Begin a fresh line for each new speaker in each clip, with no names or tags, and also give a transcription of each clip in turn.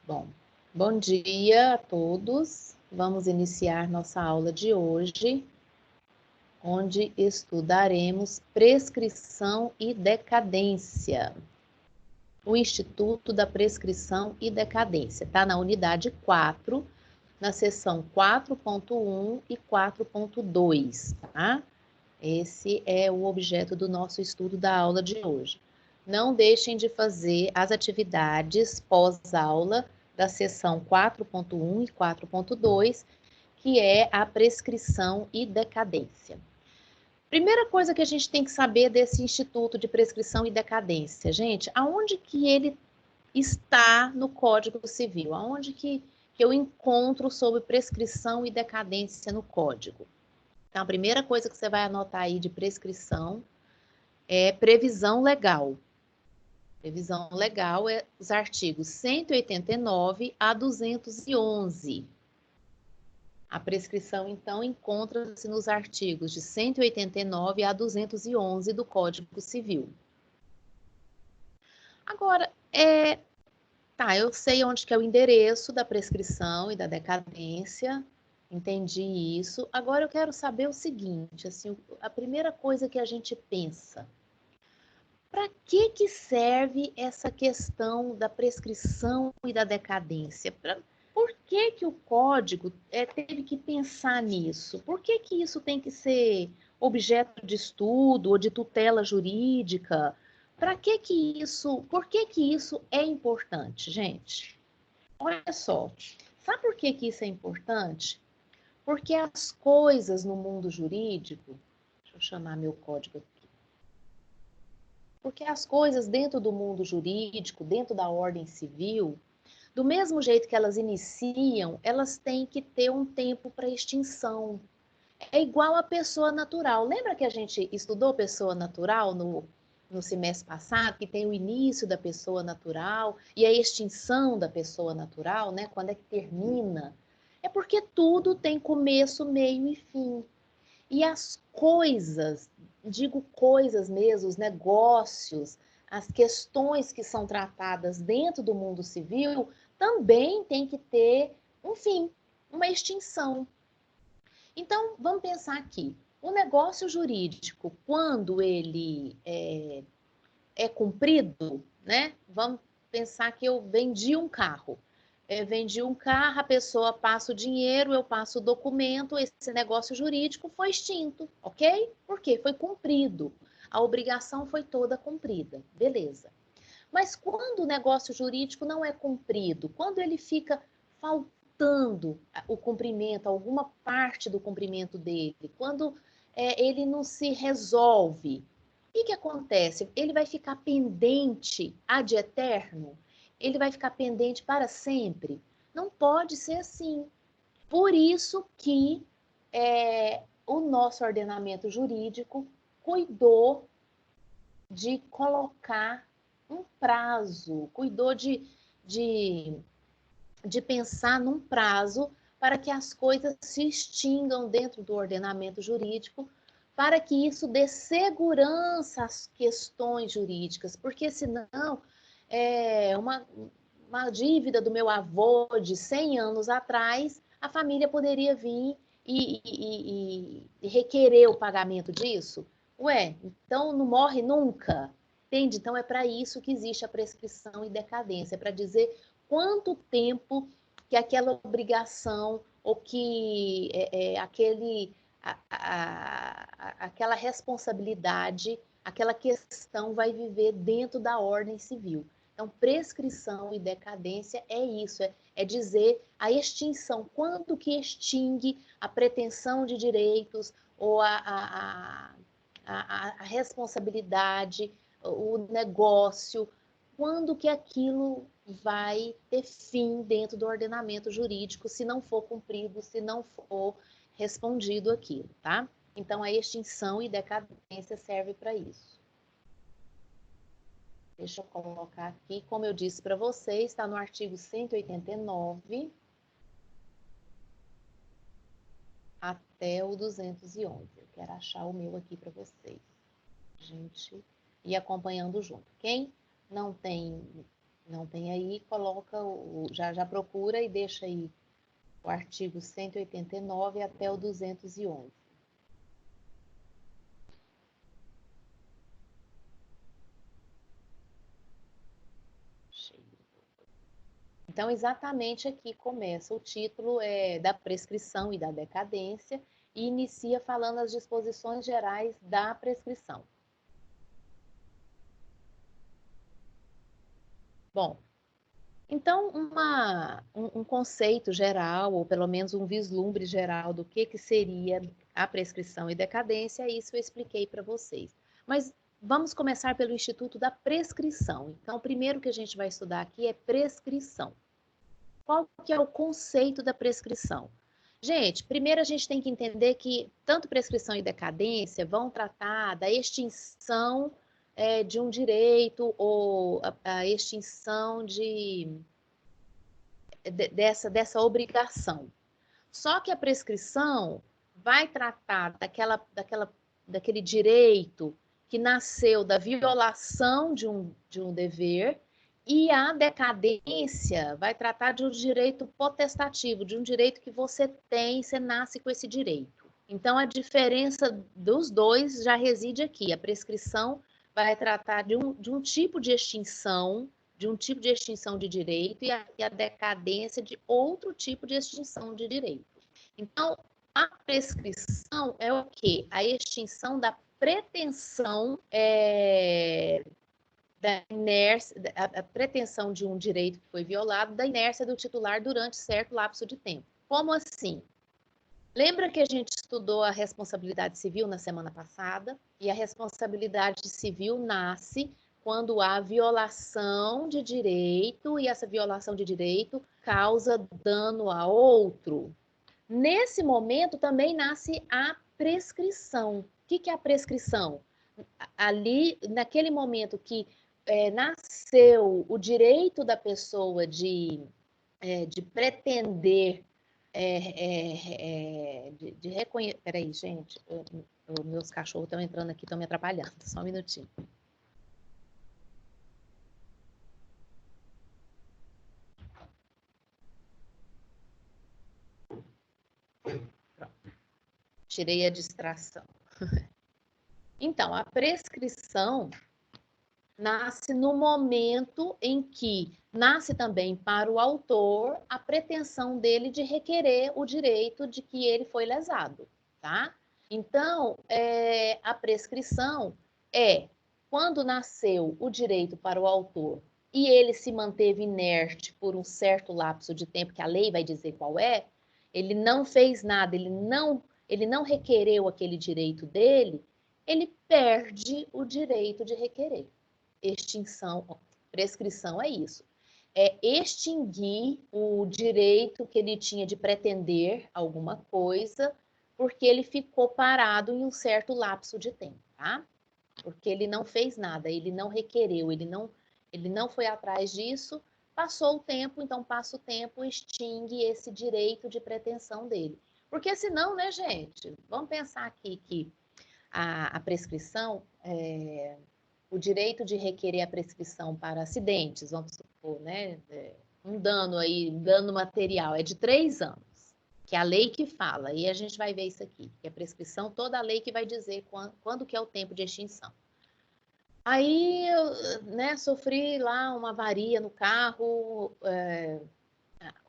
Bom, bom dia a todos. Vamos iniciar nossa aula de hoje, onde estudaremos prescrição e decadência. O Instituto da Prescrição e Decadência, tá? Na unidade 4, na seção 4.1 e 4.2, tá? Esse é o objeto do nosso estudo da aula de hoje. Não deixem de fazer as atividades pós-aula da seção 4.1 e 4.2, que é a prescrição e decadência. Primeira coisa que a gente tem que saber desse Instituto de Prescrição e Decadência, gente, aonde que ele está no Código Civil? Aonde que eu encontro sobre prescrição e decadência no Código? Então, a primeira coisa que você vai anotar aí de prescrição é previsão legal. Previsão legal é os artigos 189 a 211. A prescrição, então, encontra-se nos artigos de 189 a 211 do Código Civil. Agora, eu sei onde que é o endereço da prescrição e da decadência, entendi isso. Agora eu quero saber o seguinte, assim, a primeira coisa que a gente pensa, para que serve essa questão da prescrição e da decadência? Por que o código teve que pensar nisso? Por que isso tem que ser objeto de estudo ou de tutela jurídica? Por que isso é importante, gente? Olha só, sabe por que isso é importante? Porque as coisas no mundo jurídico, deixa eu chamar meu código aqui, porque as coisas dentro do mundo jurídico, dentro da ordem civil, do mesmo jeito que elas iniciam, elas têm que ter um tempo para extinção. É igual a pessoa natural. Lembra que a gente estudou pessoa natural no semestre passado, que tem o início da pessoa natural e a extinção da pessoa natural, né? Quando é que termina? É porque tudo tem começo, meio e fim. E as coisas, digo coisas mesmo, os negócios, as questões que são tratadas dentro do mundo civil também tem que ter um fim, uma extinção. Então, vamos pensar aqui. O negócio jurídico, quando ele é cumprido, né? Vamos pensar que eu vendi um carro. Vendi um carro, a pessoa passa o dinheiro, eu passo o documento, esse negócio jurídico foi extinto, ok? Por quê? Foi cumprido. A obrigação foi toda cumprida, beleza. Mas quando o negócio jurídico não é cumprido, quando ele fica faltando o cumprimento, alguma parte do cumprimento dele, quando ele não se resolve, o que acontece? Ele vai ficar pendente ad eterno? Ele vai ficar pendente para sempre? Não pode ser assim. Por isso que o nosso ordenamento jurídico cuidou de colocar um prazo, cuidou de pensar num prazo para que as coisas se extingam dentro do ordenamento jurídico, para que isso dê segurança às questões jurídicas, porque senão uma dívida do meu avô de 100 anos atrás, a família poderia vir e requerer o pagamento disso. Ué, então não morre nunca? Entende? Então é para isso que existe a prescrição e decadência, é para dizer quanto tempo que aquela obrigação ou que aquela responsabilidade, aquela questão vai viver dentro da ordem civil. Então, prescrição e decadência é isso, é dizer a extinção, quando que extingue a pretensão de direitos ou a responsabilidade, o negócio, quando que aquilo vai ter fim dentro do ordenamento jurídico, se não for cumprido, se não for respondido aquilo, tá? Então, a extinção e decadência serve para isso. Deixa eu colocar aqui, como eu disse para vocês, está no artigo 189 até o 211. Eu quero achar o meu aqui para vocês. A gente ir acompanhando junto. Quem não tem Não tem aí, coloca, já procura e deixa aí o artigo 189 até o 211. Então, exatamente aqui começa o título da prescrição e da decadência e inicia falando as disposições gerais da prescrição. Bom, então um conceito geral, ou pelo menos um vislumbre geral do que seria a prescrição e decadência, isso eu expliquei para vocês. Mas vamos começar pelo Instituto da Prescrição. Então, o primeiro que a gente vai estudar aqui é prescrição. Qual que é o conceito da prescrição? Gente, primeiro a gente tem que entender que tanto prescrição e decadência vão tratar da extinção de um direito ou a extinção dessa obrigação. Só que a prescrição vai tratar daquele direito que nasceu da violação de um dever, e a decadência vai tratar de um direito potestativo, de um direito que você tem, você nasce com esse direito. Então, a diferença dos dois já reside aqui. A prescrição vai tratar de um tipo de extinção de direito, e a decadência de outro tipo de extinção de direito. Então, a prescrição é o quê? A extinção da pretensão da inércia, a pretensão de um direito que foi violado, da inércia do titular durante certo lapso de tempo. Como assim? Lembra que a gente estudou a responsabilidade civil na semana passada? E a responsabilidade civil nasce quando há violação de direito, e essa violação de direito causa dano a outro. Nesse momento também nasce a prescrição. O que é a prescrição? Ali, naquele momento que nasceu o direito da pessoa de pretender, de reconhecer. Peraí, gente, meus cachorros estão entrando aqui, estão me atrapalhando. Só um minutinho. Tirei a distração. Então, a prescrição nasce no momento em que nasce também para o autor a pretensão dele de requerer o direito de que ele foi lesado, tá? Então, a prescrição é quando nasceu o direito para o autor e ele se manteve inerte por um certo lapso de tempo, que a lei vai dizer qual é, ele não fez nada, ele não requereu aquele direito dele, ele perde o direito de requerer. Extinção, prescrição é isso. É extinguir o direito que ele tinha de pretender alguma coisa, porque ele ficou parado em um certo lapso de tempo, tá? Porque ele não fez nada, ele não requereu, ele não foi atrás disso, passou o tempo, então passa o tempo, extingue esse direito de pretensão dele. Porque senão, né, gente, vamos pensar aqui que a prescrição, o direito de requerer a prescrição para acidentes, vamos supor, né, um dano material, é de 3 anos, que é a lei que fala, e a gente vai ver isso aqui, que é a prescrição, toda a lei que vai dizer quando que é o tempo de extinção. Aí, eu, né, sofri lá uma avaria no carro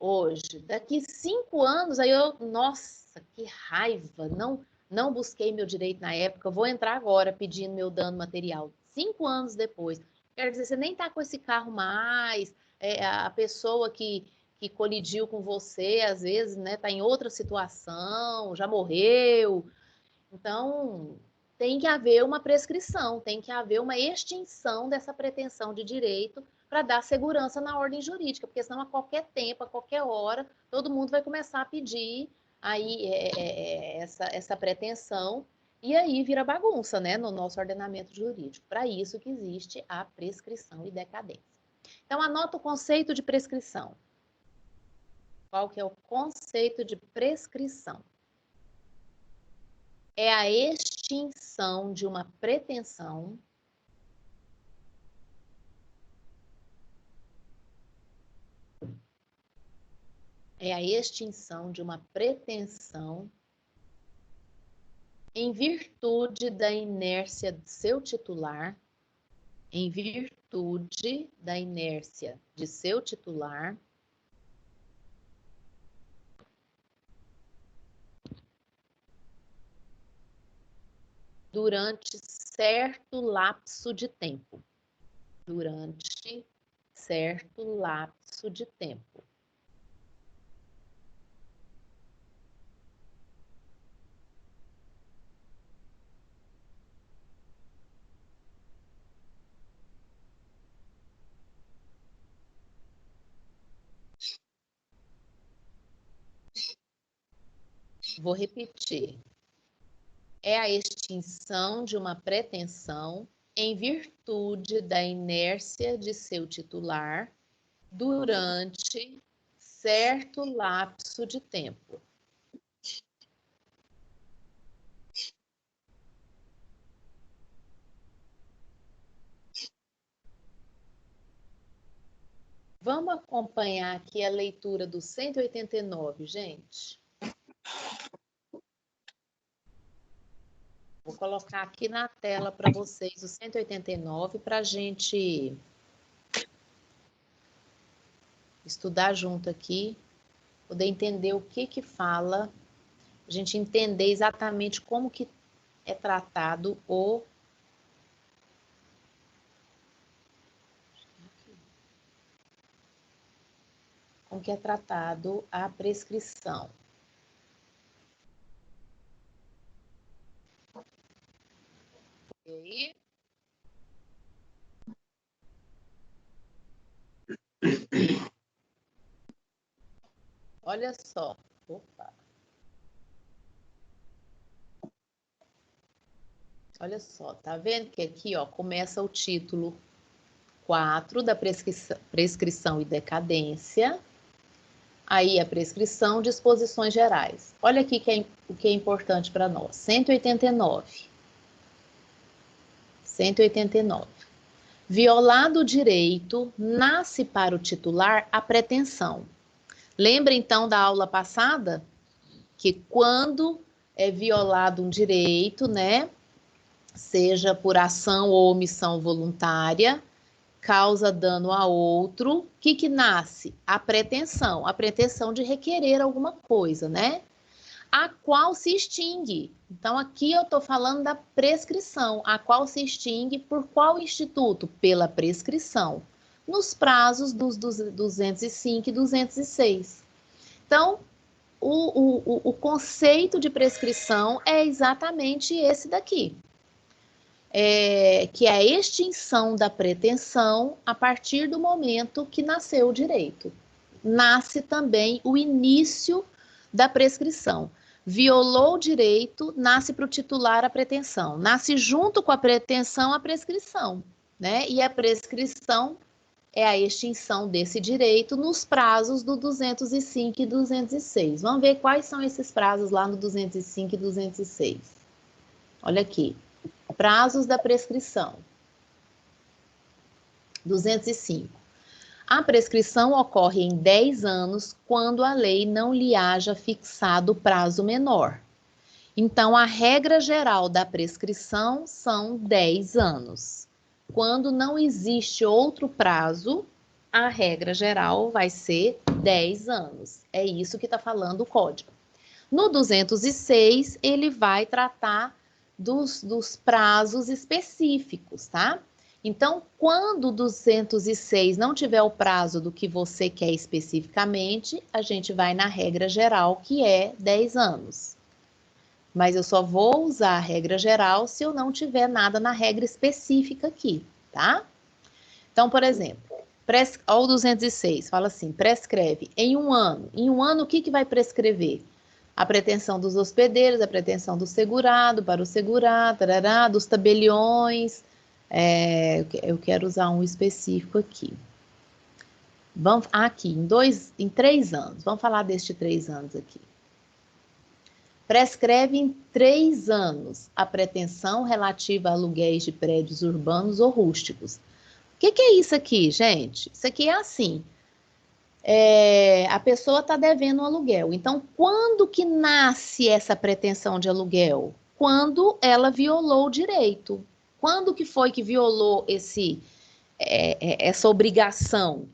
hoje. Daqui 5 anos, aí nossa, que raiva, não busquei meu direito na época, vou entrar agora pedindo meu dano material. 5 anos depois. Quer dizer, você nem tá com esse carro mais, a pessoa que colidiu com você, às vezes, né, tá em outra situação, já morreu. Então, tem que haver uma prescrição, tem que haver uma extinção dessa pretensão de direito para dar segurança na ordem jurídica, porque senão a qualquer tempo, a qualquer hora, todo mundo vai começar a pedir aí essa pretensão, e aí vira bagunça, né, no nosso ordenamento jurídico. Para isso que existe a prescrição e decadência. Então, anota o conceito de prescrição. Qual que é o conceito de prescrição? É a extinção de uma pretensão é a extinção de uma pretensão em virtude da inércia de seu titular, em virtude da inércia de seu titular, durante certo lapso de tempo. Durante certo lapso de tempo. Vou repetir. É a extinção de uma pretensão em virtude da inércia de seu titular durante certo lapso de tempo. Vamos acompanhar aqui a leitura do 189, gente. Vou colocar aqui na tela para vocês o 189 para a gente estudar junto aqui, poder entender o que fala, a gente entender exatamente como que é tratado o como que é tratado a prescrição. Ok? Olha só. Opa. Olha só, tá vendo que aqui, ó, começa o título 4 da prescrição e decadência. Aí a prescrição, disposições gerais. Olha aqui o que é importante para nós. 189. 189. Violado o direito, nasce para o titular a pretensão. Lembra então da aula passada que quando é violado um direito, né, seja por ação ou omissão voluntária, causa dano a outro, o que nasce? A pretensão de requerer alguma coisa, né? A qual se extingue. Então, aqui eu estou falando da prescrição, a qual se extingue por qual instituto? Pela prescrição, nos prazos dos 205 e 206. Então, o conceito de prescrição é exatamente esse daqui. Que é a extinção da pretensão a partir do momento que nasceu o direito. Nasce também o início da prescrição. Violou o direito, nasce para o titular a pretensão. Nasce junto com a pretensão a prescrição, né? E a prescrição é a extinção desse direito nos prazos do 205 e 206. Vamos ver quais são esses prazos lá no 205 e 206. Olha aqui. Prazos da prescrição. 205. A prescrição ocorre em 10 anos quando a lei não lhe haja fixado prazo menor. Então, a regra geral da prescrição são 10 anos. Quando não existe outro prazo, a regra geral vai ser 10 anos. É isso que está falando o código. No 206, ele vai tratar dos prazos específicos, tá? Então, quando o 206 não tiver o prazo do que você quer especificamente, a gente vai na regra geral, que é 10 anos. Mas eu só vou usar a regra geral se eu não tiver nada na regra específica aqui, tá? Então, por exemplo, olha o 206, fala assim, prescreve em um ano. Em um ano, o que vai prescrever? A pretensão dos hospedeiros, a pretensão do segurado, para o segurado, tarará, dos tabeliões. Eu quero usar um específico aqui. Vamos aqui, em 3 anos. Vamos falar deste 3 anos aqui. Prescreve em 3 anos a pretensão relativa a aluguéis de prédios urbanos ou rústicos. O que é isso aqui, gente? Isso aqui é assim. a pessoa está devendo um aluguel. Então, quando que nasce essa pretensão de aluguel? Quando ela violou o direito. Quando que foi que violou essa obrigação?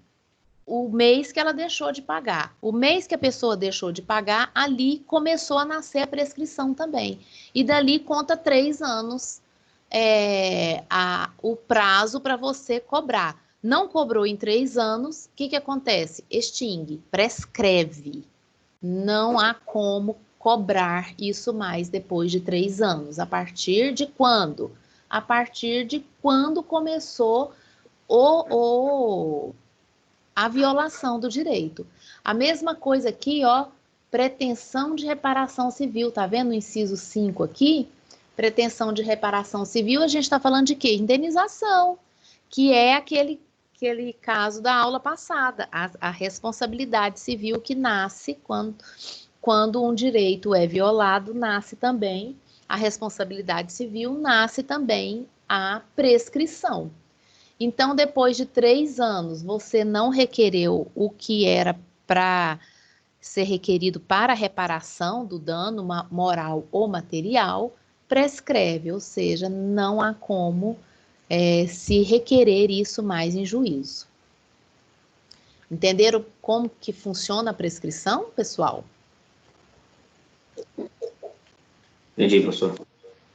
O mês que ela deixou de pagar. O mês que a pessoa deixou de pagar, ali começou a nascer a prescrição também. E dali conta 3 anos o prazo para você cobrar. Não cobrou em 3 anos, o que acontece? Extingue, prescreve. Não há como cobrar isso mais depois de 3 anos. A partir de quando? A partir de quando começou a violação do direito. A mesma coisa aqui, ó, pretensão de reparação civil, tá vendo o inciso 5 aqui? Pretensão de reparação civil, a gente está falando de quê? Indenização, que é aquele caso da aula passada, a responsabilidade civil que nasce quando um direito é violado, nasce também a responsabilidade civil, nasce também a prescrição. Então, depois de 3 anos, você não requereu o que era para ser requerido para a reparação do dano moral ou material, prescreve, ou seja, não há como se requerer isso mais em juízo. Entenderam como que funciona a prescrição, pessoal?
Entendi, professor.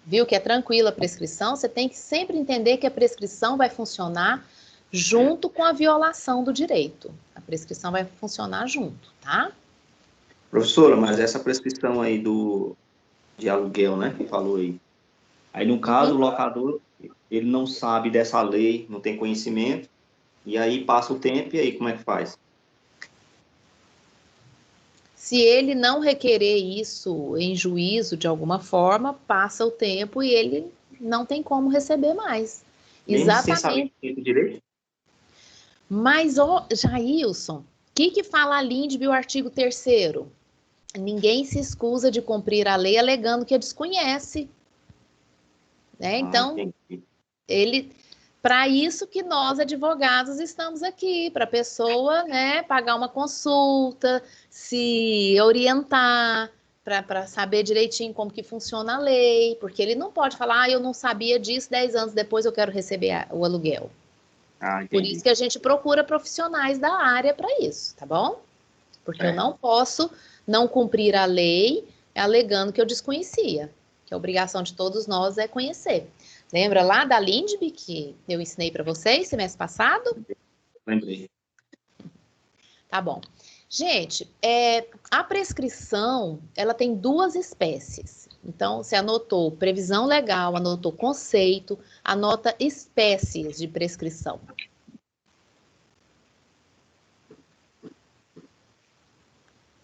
Viu que é tranquila a prescrição? Você tem que sempre entender que a prescrição vai funcionar junto com a violação do direito. A prescrição vai funcionar junto, tá?
Professora, mas essa prescrição aí de aluguel, né, que falou aí. Aí, no caso, o locador, ele não sabe dessa lei, não tem conhecimento, e aí passa o tempo, e aí como é que faz?
Se ele não requerer isso em juízo de alguma forma, passa o tempo e ele não tem como receber mais.
Mesmo sem saber
Exatamente.
direito?
Mas, Jailson, o que fala a Lindbe, o artigo 3º? Ninguém se escusa de cumprir a lei alegando que a desconhece. Né? Então,
Entendi.
para isso que nós, advogados, estamos aqui, para a pessoa, né, pagar uma consulta, se orientar, para saber direitinho como que funciona a lei, porque ele não pode falar, eu não sabia disso, 10 anos depois eu quero receber o aluguel. Por isso
Entendi.
que a gente procura profissionais da área para isso, tá bom? Porque eu
É.
não posso não cumprir a lei alegando que eu desconhecia, que a obrigação de todos nós é conhecer. Lembra lá da Lindbe que eu ensinei para vocês semestre passado?
Lembrei.
Tá bom. Gente, a prescrição, ela tem 2 espécies. Então, você anotou previsão legal, anotou conceito, anota espécies de prescrição.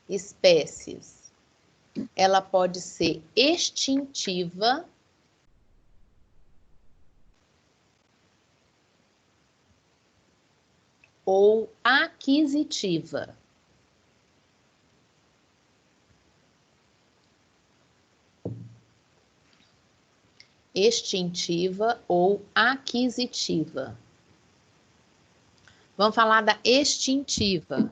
Espécies. Ela pode ser extintiva, ou aquisitiva. Extintiva ou aquisitiva. Vamos falar da extintiva.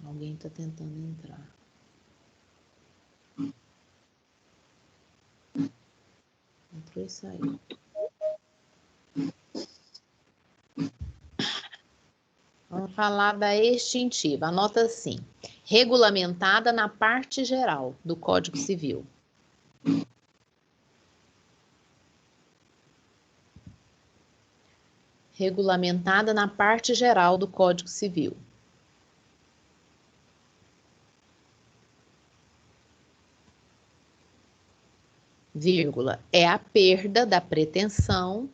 Alguém está tentando entrar. Entrou e saiu. Vamos falar da extintiva. Anota assim: regulamentada na parte geral do Código Civil. Regulamentada na parte geral do Código Civil. Vírgula, é a perda da pretensão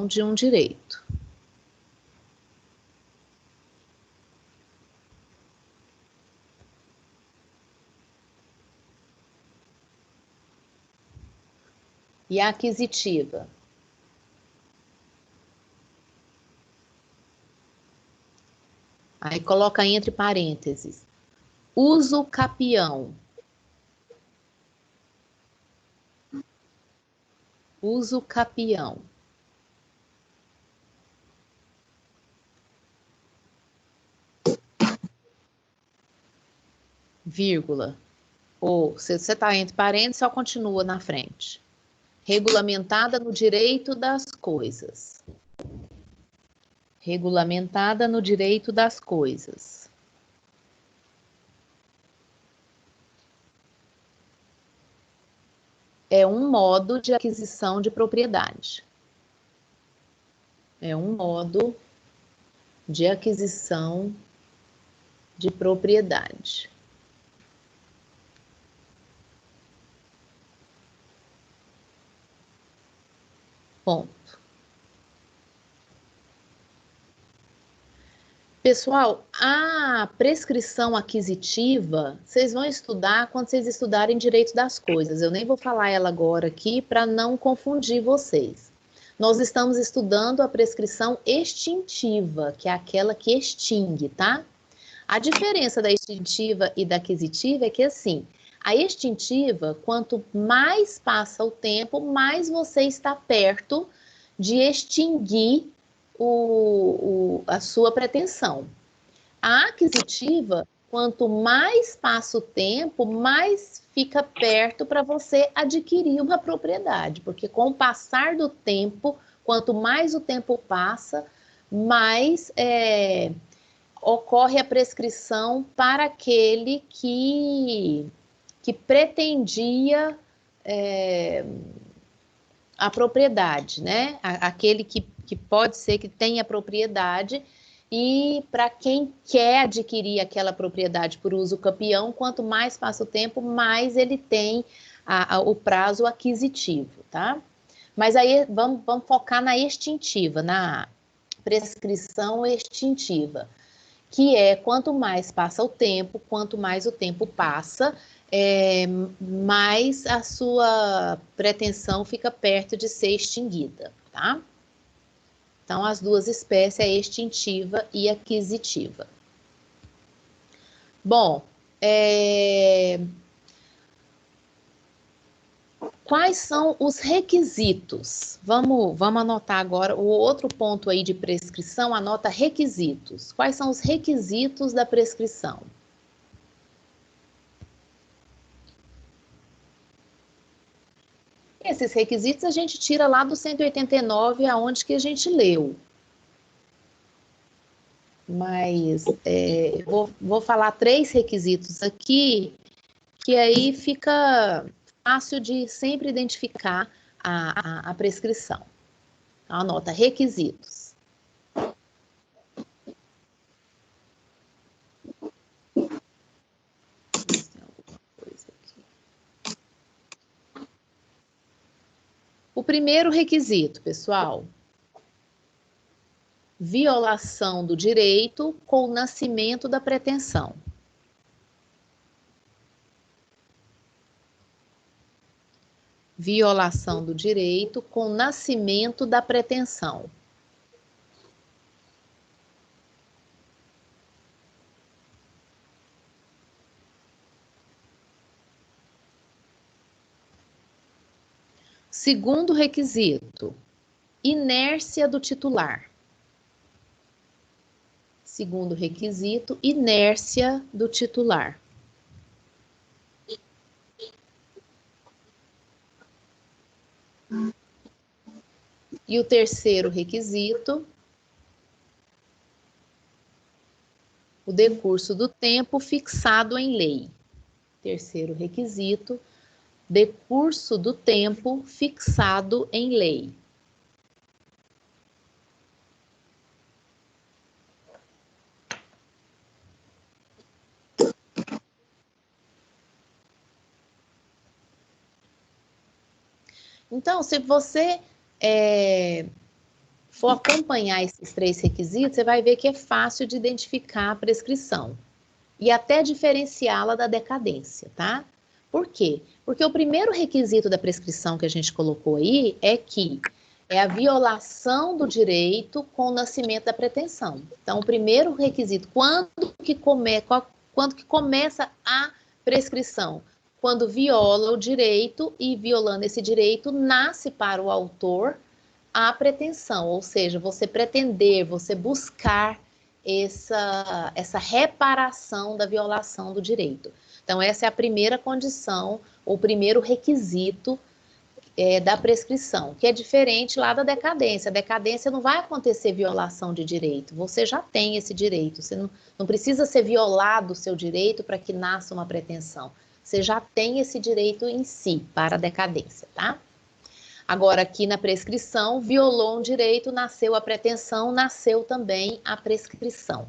de um direito. E a aquisitiva? Aí coloca entre parênteses. Uso capião. Uso capião. Vírgula. Ou, se você está entre parênteses, só continua na frente. Regulamentada no direito das coisas. Regulamentada no direito das coisas. É um modo de aquisição de propriedade. É um modo de aquisição de propriedade. Ponto. Pessoal, a prescrição aquisitiva, vocês vão estudar quando vocês estudarem direito das coisas. Eu nem vou falar ela agora aqui para não confundir vocês. Nós estamos estudando a prescrição extintiva, que é aquela que extingue, tá? A diferença da extintiva e da aquisitiva é que, assim, a extintiva, quanto mais passa o tempo, mais você está perto de extinguir a sua pretensão. A aquisitiva, quanto mais passa o tempo, mais fica perto para você adquirir uma propriedade, porque com o passar do tempo, quanto mais o tempo passa, mais ocorre a prescrição para aquele que pretendia a propriedade, né? Aquele que pode ser que tenha propriedade, e para quem quer adquirir aquela propriedade por uso capião, quanto mais passa o tempo, mais ele tem o prazo aquisitivo, tá? Mas aí vamos focar na extintiva, na prescrição extintiva, que é quanto mais passa o tempo, quanto mais o tempo passa, mais a sua pretensão fica perto de ser extinguida, tá? Então, as duas espécies é extintiva e aquisitiva. Bom, quais são os requisitos? Vamos anotar agora o outro ponto aí de prescrição, anota requisitos. Quais são os requisitos da prescrição? Esses requisitos a gente tira lá do 189, aonde que a gente leu. Mas vou falar 3 requisitos aqui, que aí fica fácil de sempre identificar a prescrição. Então, anota, requisitos. O primeiro requisito, pessoal, violação do direito com o nascimento da pretensão. Violação do direito com o nascimento da pretensão. Segundo requisito, inércia do titular. Segundo requisito, inércia do titular. E o terceiro requisito, o decurso do tempo fixado em lei. Terceiro requisito, decurso do tempo fixado em lei. Então, se você for acompanhar esses 3 requisitos, você vai ver que é fácil de identificar a prescrição e até diferenciá-la da decadência, tá? Por quê? Porque o primeiro requisito da prescrição que a gente colocou aí é que É a violação do direito com o nascimento da pretensão. Então, o primeiro requisito, quando que começa a prescrição? Quando viola o direito e, violando esse direito, nasce para o autor a pretensão, ou seja, você pretender, você buscar essa reparação da violação do direito. Então, essa é a primeira condição, o primeiro requisito da prescrição, que é diferente lá da decadência. A decadência não vai acontecer violação de direito, você já tem esse direito, você não precisa ser violado o seu direito para que nasça uma pretensão. Você já tem esse direito em si para a decadência, tá? Agora, aqui na prescrição, violou um direito, nasceu a pretensão, nasceu também a prescrição.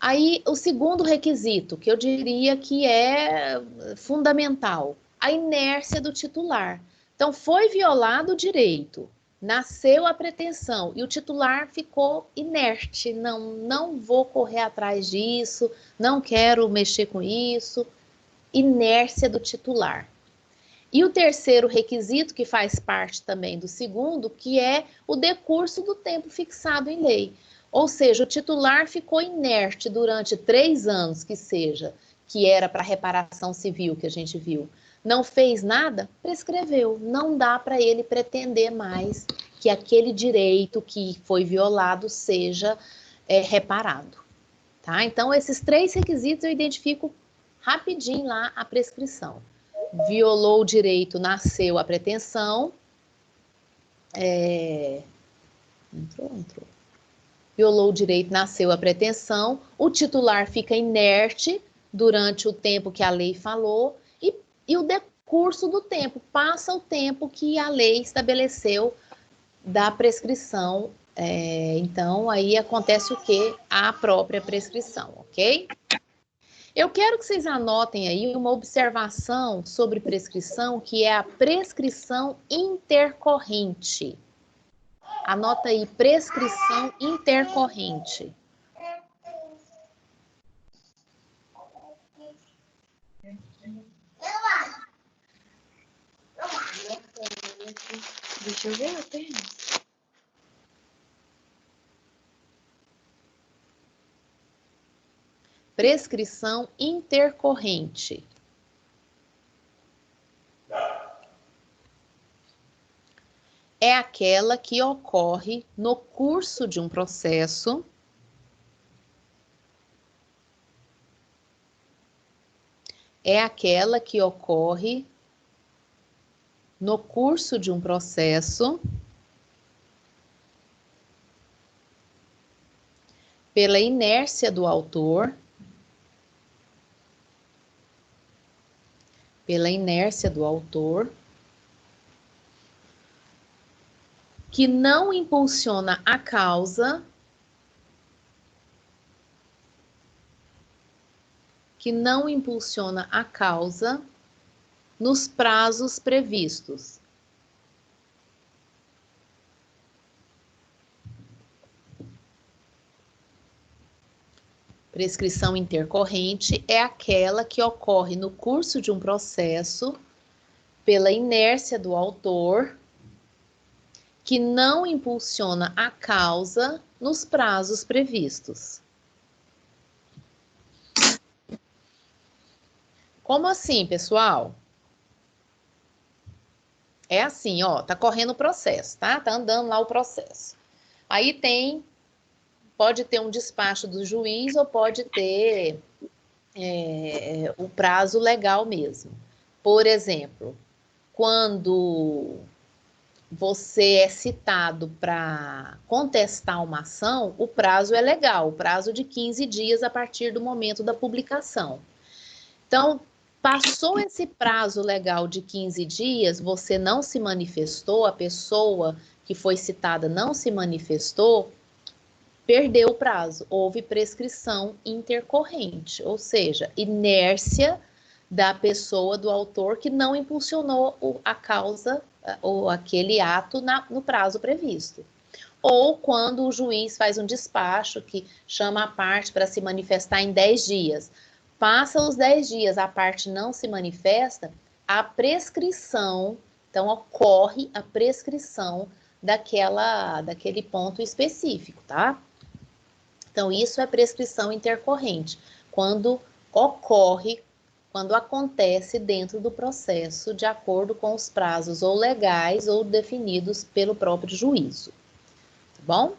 Aí, o segundo requisito, que eu diria que é fundamental, a inércia do titular. Então, foi violado o direito, nasceu a pretensão e o titular ficou inerte. Não vou correr atrás disso, não quero mexer com isso. Inércia do titular. E o terceiro requisito, que faz parte também do segundo, que é o decurso do tempo fixado em lei. Ou seja, o titular ficou inerte durante 3 anos, que seja, que era para reparação civil, que a gente viu. Não fez nada, prescreveu. Não dá para ele pretender mais que aquele direito que foi violado seja reparado. Tá? Então, esses 3 requisitos eu identifico rapidinho lá a prescrição. Violou o direito, nasceu a pretensão. Entrou. Violou o direito, nasceu a pretensão. O titular fica inerte durante o tempo que a lei falou e o decurso do tempo, passa o tempo que a lei estabeleceu da prescrição. Então, aí acontece o quê? A própria prescrição, ok? Eu quero que vocês anotem aí uma observação sobre prescrição, que é a prescrição intercorrente. Anota aí, prescrição intercorrente. Deixa eu ver apenas. Prescrição intercorrente. É aquela que ocorre no curso de um processo pela inércia do autor, que não impulsiona a causa, nos prazos previstos. Prescrição intercorrente é aquela que ocorre no curso de um processo pela inércia do autor, que não impulsiona a causa nos prazos previstos. Como assim, pessoal? É assim, ó, tá correndo o processo, tá? Tá andando lá o processo. Aí pode ter um despacho do juiz ou pode ter o prazo legal mesmo. Por exemplo, quando você é citado para contestar uma ação, o prazo é legal, o prazo de 15 dias a partir do momento da publicação. Então, passou esse prazo legal de 15 dias, você não se manifestou, a pessoa que foi citada não se manifestou, perdeu o prazo, houve prescrição intercorrente, ou seja, inércia da pessoa, do autor, que não impulsionou a causa ou aquele ato no prazo previsto. Ou quando o juiz faz um despacho que chama a parte para se manifestar em 10 dias. Passa os 10 dias, a parte não se manifesta, a prescrição, então ocorre a prescrição daquele ponto específico, tá? Então, isso é prescrição intercorrente, quando acontece dentro do processo, de acordo com os prazos ou legais ou definidos pelo próprio juízo, tá bom?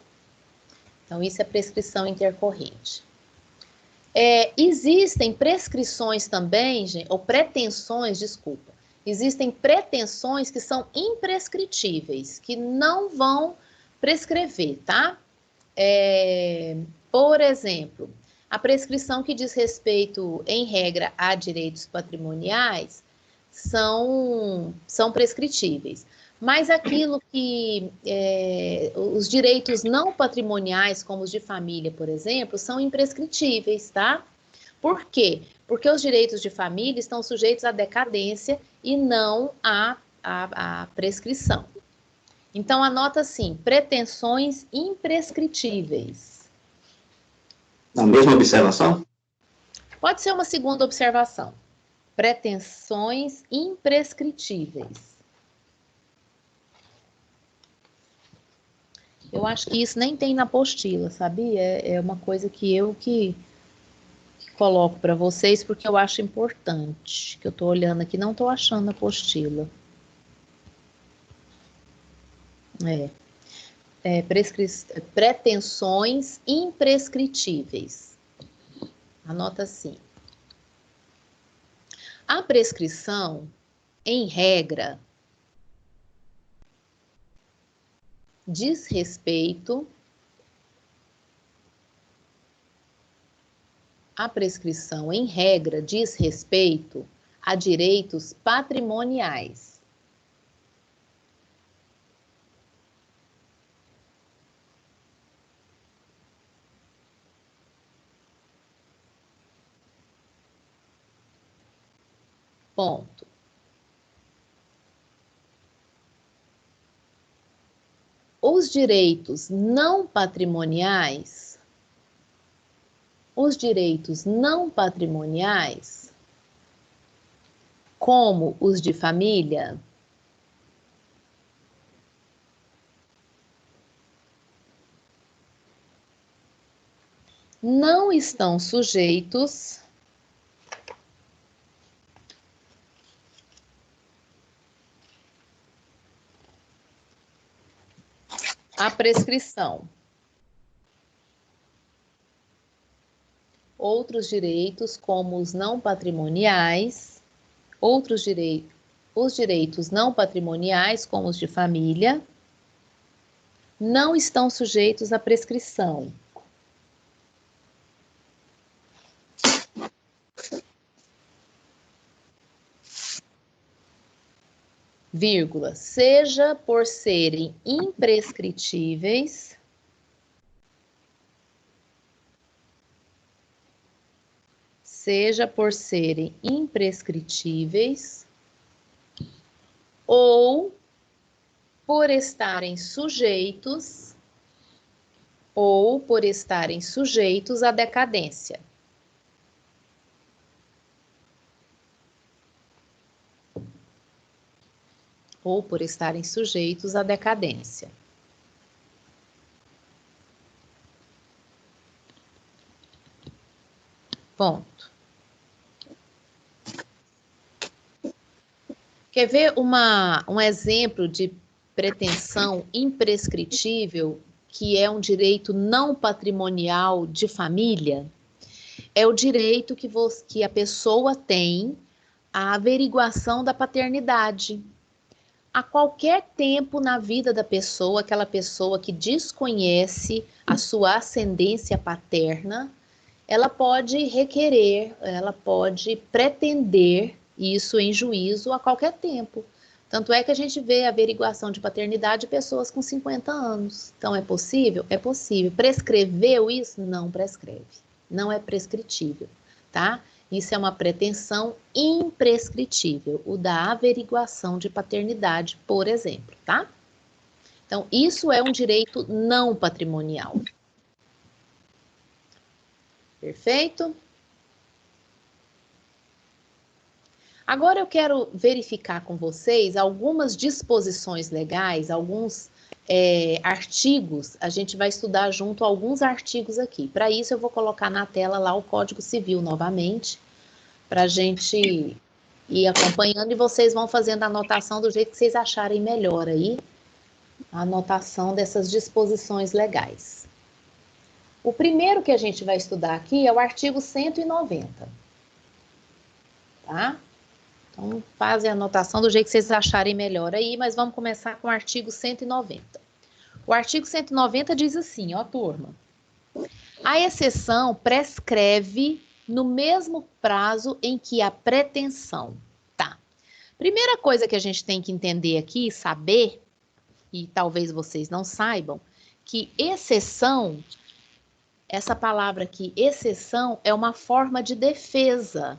Então, isso é prescrição intercorrente. Existem prescrições também, gente, ou pretensões, desculpa. Existem pretensões que são imprescritíveis, que não vão prescrever, tá? Por exemplo, a prescrição que diz respeito, em regra, a direitos patrimoniais são prescritíveis. Mas aquilo que os direitos não patrimoniais, como os de família, por exemplo, são imprescritíveis, tá? Por quê? Porque os direitos de família estão sujeitos à decadência e não à prescrição. Então, anota assim, pretensões imprescritíveis.
Na mesma observação?
Pode ser uma segunda observação. Pretensões imprescritíveis. Eu acho que isso nem tem na apostila, sabia? É uma coisa que eu coloco para vocês porque eu acho importante. Que eu estou olhando aqui, não estou achando a apostila. Pretensões imprescritíveis. Anota assim. A prescrição, em regra, diz respeito a direitos patrimoniais. Ponto. Os direitos não patrimoniais, como os de família, não estão sujeitos à prescrição. Outros direitos, como os não patrimoniais, os direitos não patrimoniais, como os de família, não estão sujeitos à prescrição. Vírgula, seja por serem imprescritíveis, ou por estarem sujeitos à decadência. Ou por estarem sujeitos à decadência. Ponto. Quer ver um exemplo de pretensão imprescritível, que é um direito não patrimonial de família? É o direito que a pessoa tem à averiguação da paternidade. A qualquer tempo na vida da pessoa, aquela pessoa que desconhece a sua ascendência paterna, ela pode requerer, ela pode pretender isso em juízo a qualquer tempo. Tanto é que a gente vê a averiguação de paternidade de pessoas com 50 anos. Então, é possível? É possível. Prescreveu isso? Não prescreve. Não é prescritível, tá? Isso é uma pretensão imprescritível, o da averiguação de paternidade, por exemplo, tá? Então, isso é um direito não patrimonial. Perfeito? Agora eu quero verificar com vocês algumas disposições legais, alguns artigos, a gente vai estudar junto alguns artigos aqui. Para isso, eu vou colocar na tela lá o Código Civil novamente, para a gente ir acompanhando e vocês vão fazendo a anotação do jeito que vocês acharem melhor aí, a anotação dessas disposições legais. O primeiro que a gente vai estudar aqui é o artigo 190. Tá? Então, fazem a anotação do jeito que vocês acharem melhor aí, mas vamos começar com o artigo 190. O artigo 190 diz assim, ó, turma. A exceção prescreve no mesmo prazo em que a pretensão. Tá. Primeira coisa que a gente tem que entender aqui, saber, e talvez vocês não saibam, que exceção, essa palavra aqui, exceção, é uma forma de defesa.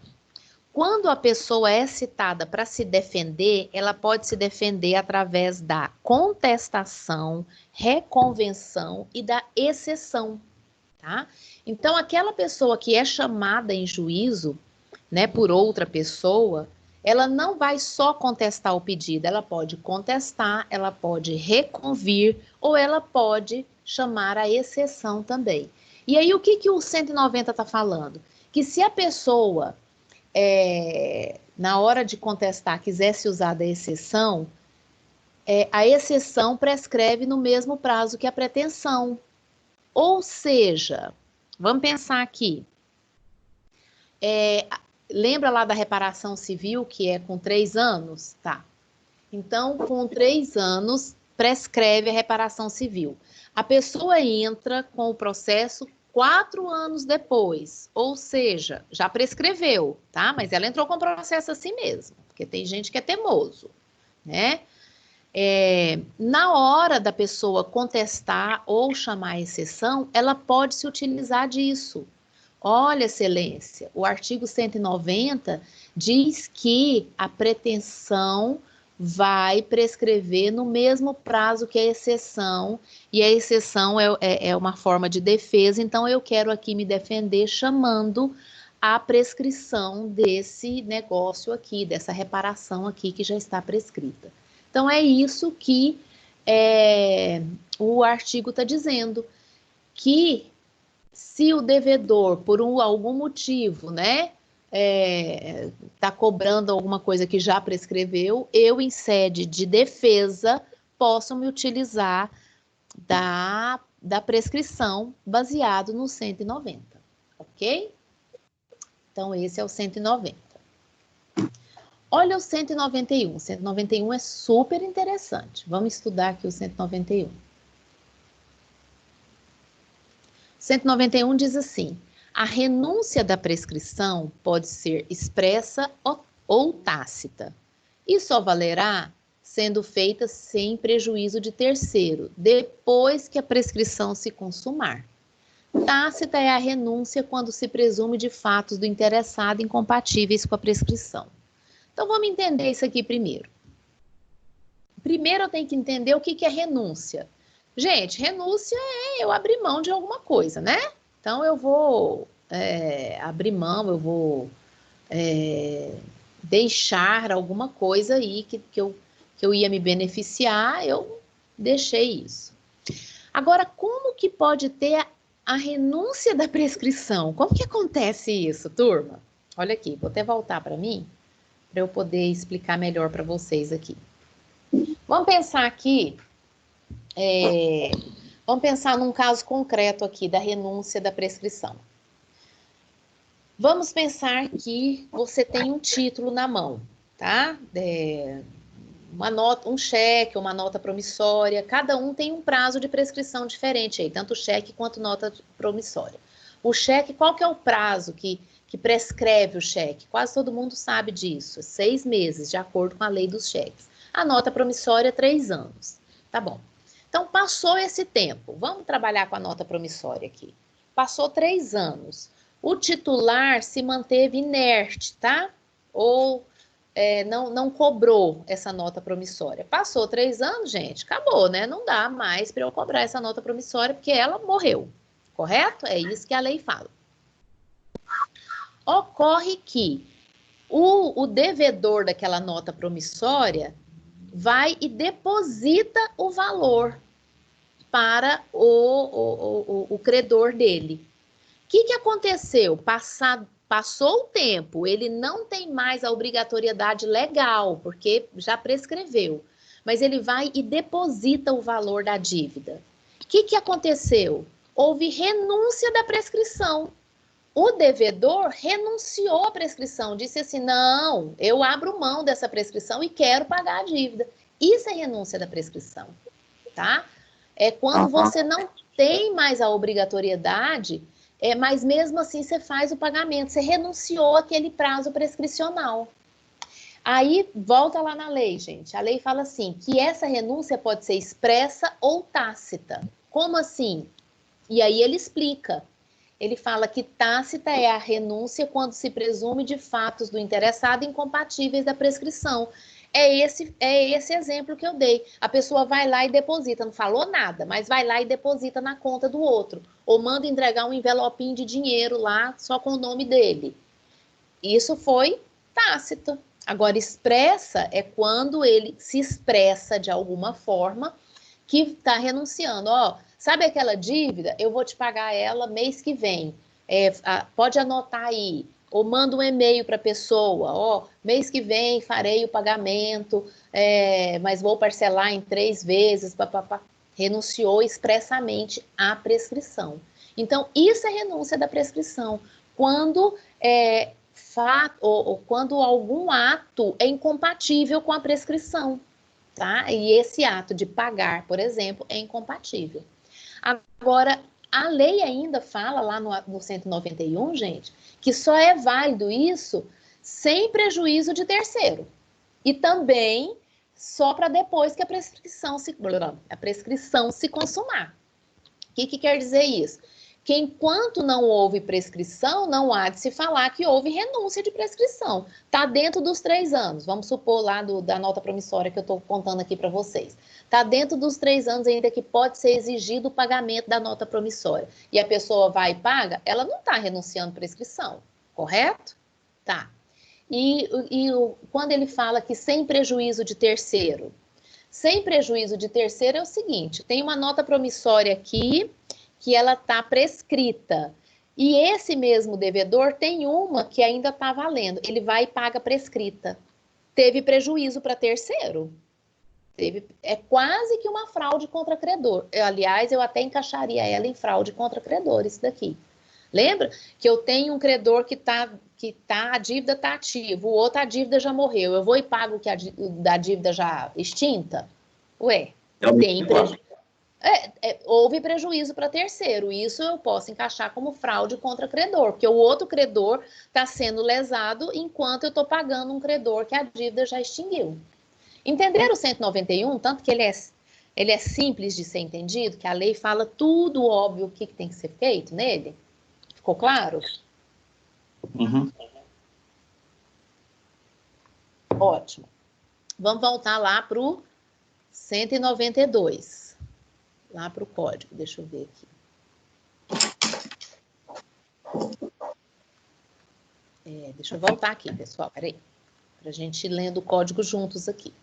Quando a pessoa é citada para se defender, ela pode se defender através da contestação, reconvenção e da exceção, tá? Então, aquela pessoa que é chamada em juízo, né, por outra pessoa, ela não vai só contestar o pedido, ela pode contestar, ela pode reconvir ou ela pode chamar a exceção também. E aí, o que o 190 está falando? Que se a pessoa na hora de contestar, quisesse usar da exceção, a exceção prescreve no mesmo prazo que a pretensão. Ou seja, vamos pensar aqui, lembra lá da reparação civil, que é com 3 anos? Tá. Então, com 3 anos, prescreve a reparação civil. A pessoa entra com o processo 4 anos depois, ou seja, já prescreveu, tá? Mas ela entrou com o processo assim mesmo, porque tem gente que é teimoso, né? Na hora da pessoa contestar ou chamar a exceção, ela pode se utilizar disso. Olha, excelência, o artigo 190 diz que a pretensão vai prescrever no mesmo prazo que a exceção, e a exceção é uma forma de defesa, então eu quero aqui me defender chamando a prescrição desse negócio aqui, dessa reparação aqui que já está prescrita. Então é isso que o artigo está dizendo, que se o devedor, por algum motivo, né, está cobrando alguma coisa que já prescreveu, eu, em sede de defesa, posso me utilizar da prescrição baseado no 190, ok? Então, esse é o 190. Olha o 191. O 191 é super interessante. Vamos estudar aqui o 191. 191 diz assim: a renúncia da prescrição pode ser expressa ou tácita, e só valerá sendo feita sem prejuízo de terceiro, depois que a prescrição se consumar. Tácita é a renúncia quando se presume de fatos do interessado incompatíveis com a prescrição. Então, vamos entender isso aqui primeiro. Primeiro, eu tenho que entender o que é renúncia. Gente, renúncia é eu abrir mão de alguma coisa, né? Então, eu vou abrir mão, eu vou deixar alguma coisa aí que eu ia me beneficiar, eu deixei isso. Agora, como que pode ter a renúncia da prescrição? Como que acontece isso, turma? Olha aqui, vou até voltar para mim, para eu poder explicar melhor para vocês aqui. Vamos pensar aqui, vamos pensar num caso concreto aqui da renúncia da prescrição. Vamos pensar que você tem um título na mão, tá? Uma nota, um cheque, uma nota promissória, cada um tem um prazo de prescrição diferente aí, tanto cheque quanto nota promissória. O cheque, qual que é o prazo que prescreve o cheque? Quase todo mundo sabe disso, 6 meses, de acordo com a lei dos cheques. A nota promissória, 3 anos. Tá bom. Então, passou esse tempo. Vamos trabalhar com a nota promissória aqui. Passou 3 anos. O titular se manteve inerte, tá? Ou não cobrou essa nota promissória. Passou 3 anos, gente, acabou, né? Não dá mais para eu cobrar essa nota promissória, porque ela morreu. Correto? É isso que a lei fala. Ocorre que o devedor daquela nota promissória vai e deposita o valor para o credor dele. O que aconteceu? Passou o tempo, ele não tem mais a obrigatoriedade legal, porque já prescreveu, mas ele vai e deposita o valor da dívida. O que aconteceu? Houve renúncia da prescrição. O devedor renunciou à prescrição, disse assim, não, eu abro mão dessa prescrição e quero pagar a dívida. Isso é renúncia da prescrição, tá? É quando você não tem mais a obrigatoriedade, mas mesmo assim você faz o pagamento, você renunciou àquele prazo prescricional. Aí, volta lá na lei, gente. A lei fala assim, que essa renúncia pode ser expressa ou tácita. Como assim? E aí ele explica. Ele fala que tácita é a renúncia quando se presume de fatos do interessado incompatíveis da prescrição. É esse exemplo que eu dei. A pessoa vai lá e deposita, não falou nada, mas vai lá e deposita na conta do outro. Ou manda entregar um envelopinho de dinheiro lá, só com o nome dele. Isso foi tácito. Agora, expressa é quando ele se expressa de alguma forma que está renunciando. Ó, sabe aquela dívida? Eu vou te pagar ela mês que vem. Pode anotar aí. Ou manda um e-mail para a pessoa. Ó, mês que vem farei o pagamento, mas vou parcelar em 3 vezes. Renunciou expressamente à prescrição. Então, isso é renúncia da prescrição. Quando quando algum ato é incompatível com a prescrição, tá? E esse ato de pagar, por exemplo, é incompatível. Agora, a lei ainda fala lá no 191, gente, que só é válido isso sem prejuízo de terceiro. E também só para depois que a prescrição se consumar. O que quer dizer isso? Que enquanto não houve prescrição, não há de se falar que houve renúncia de prescrição. Está dentro dos 3 anos, vamos supor lá da nota promissória que eu estou contando aqui para vocês. Está dentro dos 3 anos ainda que pode ser exigido o pagamento da nota promissória. E a pessoa vai e paga, ela não está renunciando prescrição, correto? Tá. E quando ele fala que sem prejuízo de terceiro? Sem prejuízo de terceiro é o seguinte, tem uma nota promissória aqui, que ela está prescrita. E esse mesmo devedor tem uma que ainda está valendo. Ele vai e paga prescrita. Teve prejuízo para terceiro. É quase que uma fraude contra credor. Aliás, eu até encaixaria ela em fraude contra credor, isso daqui. Lembra que eu tenho um credor a dívida está ativa, o outro a dívida já morreu. Eu vou e pago que da dívida já extinta? Ué, tem prejuízo. Houve prejuízo para terceiro, isso eu posso encaixar como fraude contra credor, porque o outro credor está sendo lesado enquanto eu estou pagando um credor que a dívida já extinguiu. Entenderam o 191? Tanto que ele é simples de ser entendido, que a lei fala tudo óbvio o que tem que ser feito nele. Ficou claro?
Uhum.
Ótimo. Vamos voltar lá para o 192. Lá para o código, deixa eu ver aqui. Deixa eu voltar aqui, pessoal, peraí. Para a gente ir lendo o código juntos aqui.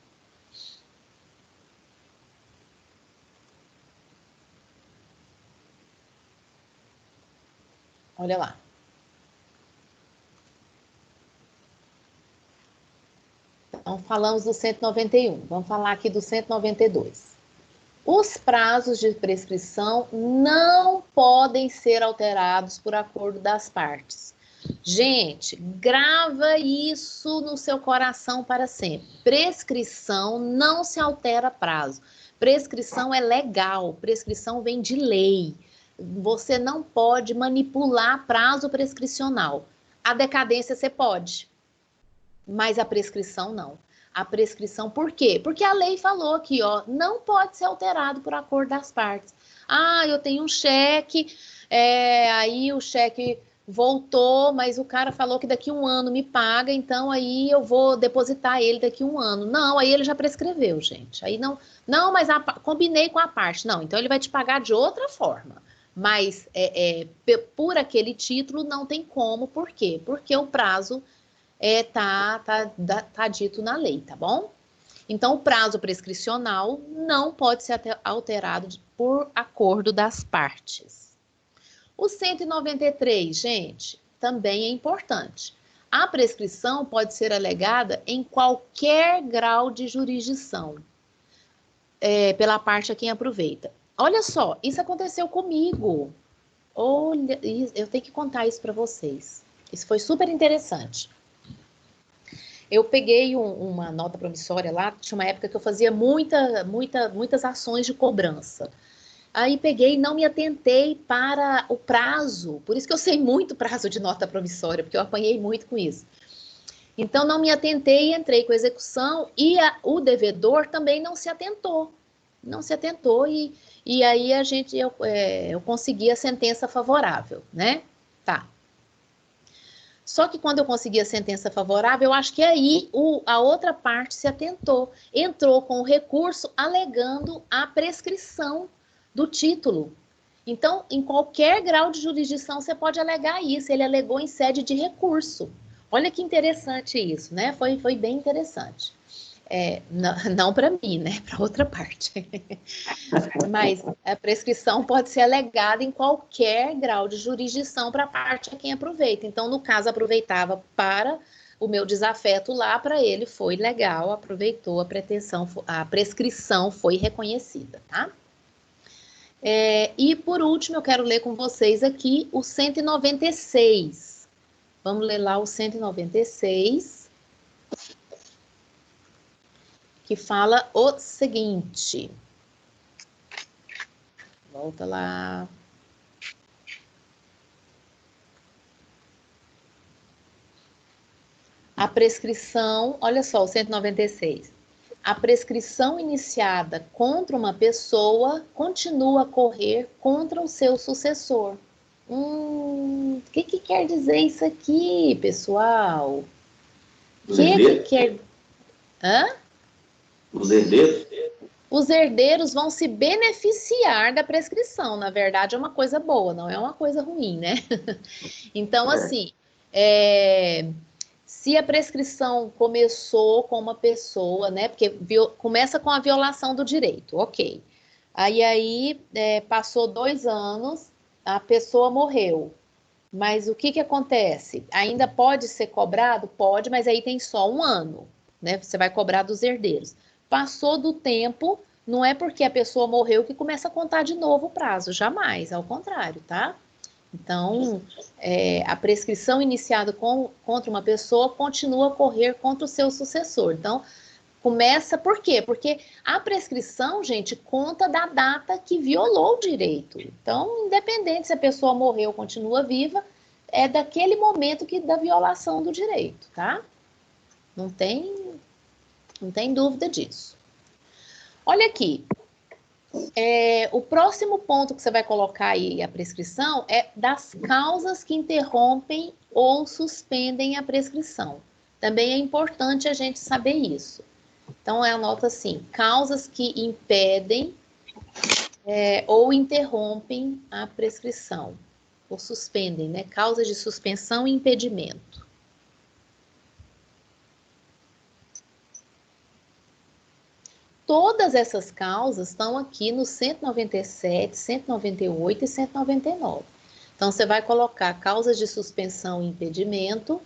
Olha lá. Então, falamos do 191. Vamos falar aqui do 192. Os prazos de prescrição não podem ser alterados por acordo das partes. Gente, grava isso no seu coração para sempre. Prescrição não se altera prazo. Prescrição é legal, prescrição vem de lei. Você não pode manipular prazo prescricional. A decadência você pode, mas a prescrição não. A prescrição, por quê? Porque a lei falou aqui, ó, não pode ser alterado por acordo das partes. Ah, eu tenho um cheque, aí o cheque voltou, mas o cara falou que daqui 1 ano me paga, então aí eu vou depositar ele daqui 1 ano. Não, aí ele já prescreveu, gente. Aí não, mas combinei com a parte. Não, então ele vai te pagar de outra forma. Mas por aquele título não tem como, por quê? Porque o prazo tá dito na lei, tá bom? Então, o prazo prescricional não pode ser alterado por acordo das partes. O 193, gente, também é importante. A prescrição pode ser alegada em qualquer grau de jurisdição, pela parte a quem aproveita. Olha só, isso aconteceu comigo. Olha, eu tenho que contar isso para vocês. Isso foi super interessante. Eu peguei uma nota promissória lá, tinha uma época que eu fazia muitas ações de cobrança. Aí peguei e não me atentei para o prazo, por isso que eu sei muito prazo de nota promissória, porque eu apanhei muito com isso. Então, não me atentei e entrei com a execução, e o devedor também não se atentou. Não se atentou, e aí eu consegui a sentença favorável, né? Tá. Só que quando eu consegui a sentença favorável, eu acho que aí a outra parte se atentou, entrou com o recurso alegando a prescrição do título. Então, em qualquer grau de jurisdição, você pode alegar isso. Ele alegou em sede de recurso. Olha que interessante isso, né? Foi bem interessante. Não para mim, né? Para outra parte. Mas a prescrição pode ser alegada em qualquer grau de jurisdição para a parte a quem aproveita. Então, no caso, aproveitava para o meu desafeto lá, para ele foi legal, aproveitou a prescrição foi reconhecida, tá? E por último, eu quero ler com vocês aqui o 196. Vamos ler lá o 196, que fala o seguinte. Volta lá. A prescrição, olha só, o 196. A prescrição iniciada contra uma pessoa continua a correr contra o seu sucessor. O que quer dizer isso aqui, pessoal? O que quer... Hã?
Os herdeiros?
Os herdeiros vão se beneficiar da prescrição. Na verdade, é uma coisa boa, não é uma coisa ruim, né? Então, assim, se a prescrição começou com uma pessoa, né? Porque começa com a violação do direito, ok. Aí passou 2 anos, a pessoa morreu. Mas o que acontece? Ainda pode ser cobrado? Pode, mas aí tem só 1 ano, né? Você vai cobrar dos herdeiros. Passou do tempo, não é porque a pessoa morreu que começa a contar de novo o prazo, jamais, ao contrário, tá? Então, a prescrição iniciada contra uma pessoa continua a correr contra o seu sucessor. Então, começa por quê? Porque a prescrição, gente, conta da data que violou o direito. Então, independente se a pessoa morreu ou continua viva, é daquele momento da violação do direito, tá? Não tem dúvida disso. Olha aqui. O próximo ponto que você vai colocar aí a prescrição é das causas que interrompem ou suspendem a prescrição. Também é importante a gente saber isso. Então, anota assim, causas que impedem ou interrompem a prescrição, ou suspendem, né? Causas de suspensão e impedimento. Todas essas causas estão aqui no 197, 198 e 199. Então, você vai colocar causas de suspensão e impedimento,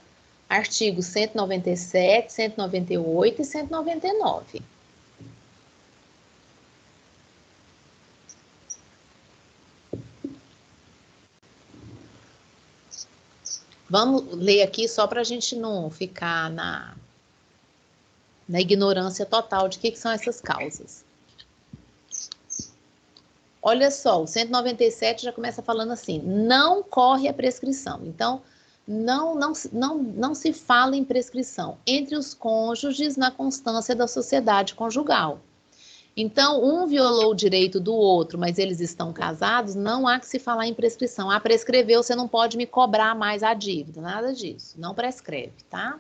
artigos 197, 198 e 199. Vamos ler aqui só para a gente não ficar na ignorância total de que são essas causas. Olha só, o 197 já começa falando assim, não corre a prescrição. Então, não se fala em prescrição entre os cônjuges na constância da sociedade conjugal. Então, um violou o direito do outro, mas eles estão casados, não há que se falar em prescrição. Ah, prescreveu, você não pode me cobrar mais a dívida, nada disso. Não prescreve, tá?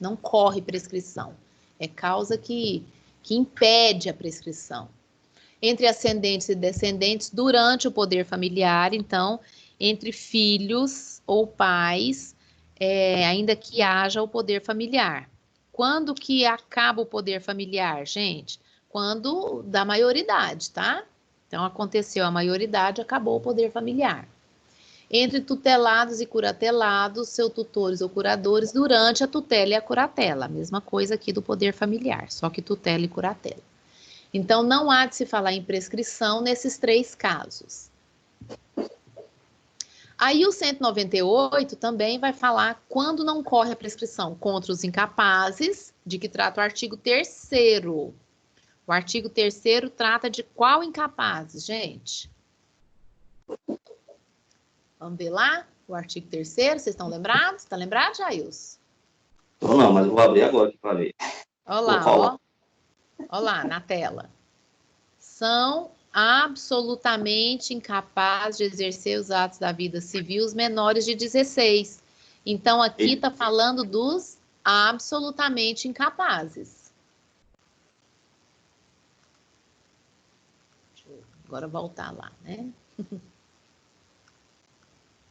Não corre prescrição. É causa que impede a prescrição. Entre ascendentes e descendentes, durante o poder familiar, então, entre filhos ou pais, ainda que haja o poder familiar. Quando que acaba o poder familiar, gente? Quando da maioridade, tá? Então, aconteceu a maioridade, acabou o poder familiar. Entre tutelados e curatelados, seus tutores ou curadores, durante a tutela e a curatela. A mesma coisa aqui do poder familiar, só que tutela e curatela. Então, não há de se falar em prescrição nesses 3 casos. Aí o 198 também vai falar quando não corre a prescrição contra os incapazes, de que trata o artigo 3º. O artigo 3º trata de qual incapazes, gente? Vamos ver lá? O artigo 3º, vocês estão lembrados? Está lembrado, Jailson?
Não, mas vou abrir agora aqui para ver.
Olha lá, ó. Olha lá, na tela. São absolutamente incapazes de exercer os atos da vida civil os menores de 16. Então, aqui está falando dos absolutamente incapazes. Deixa eu agora voltar lá, né?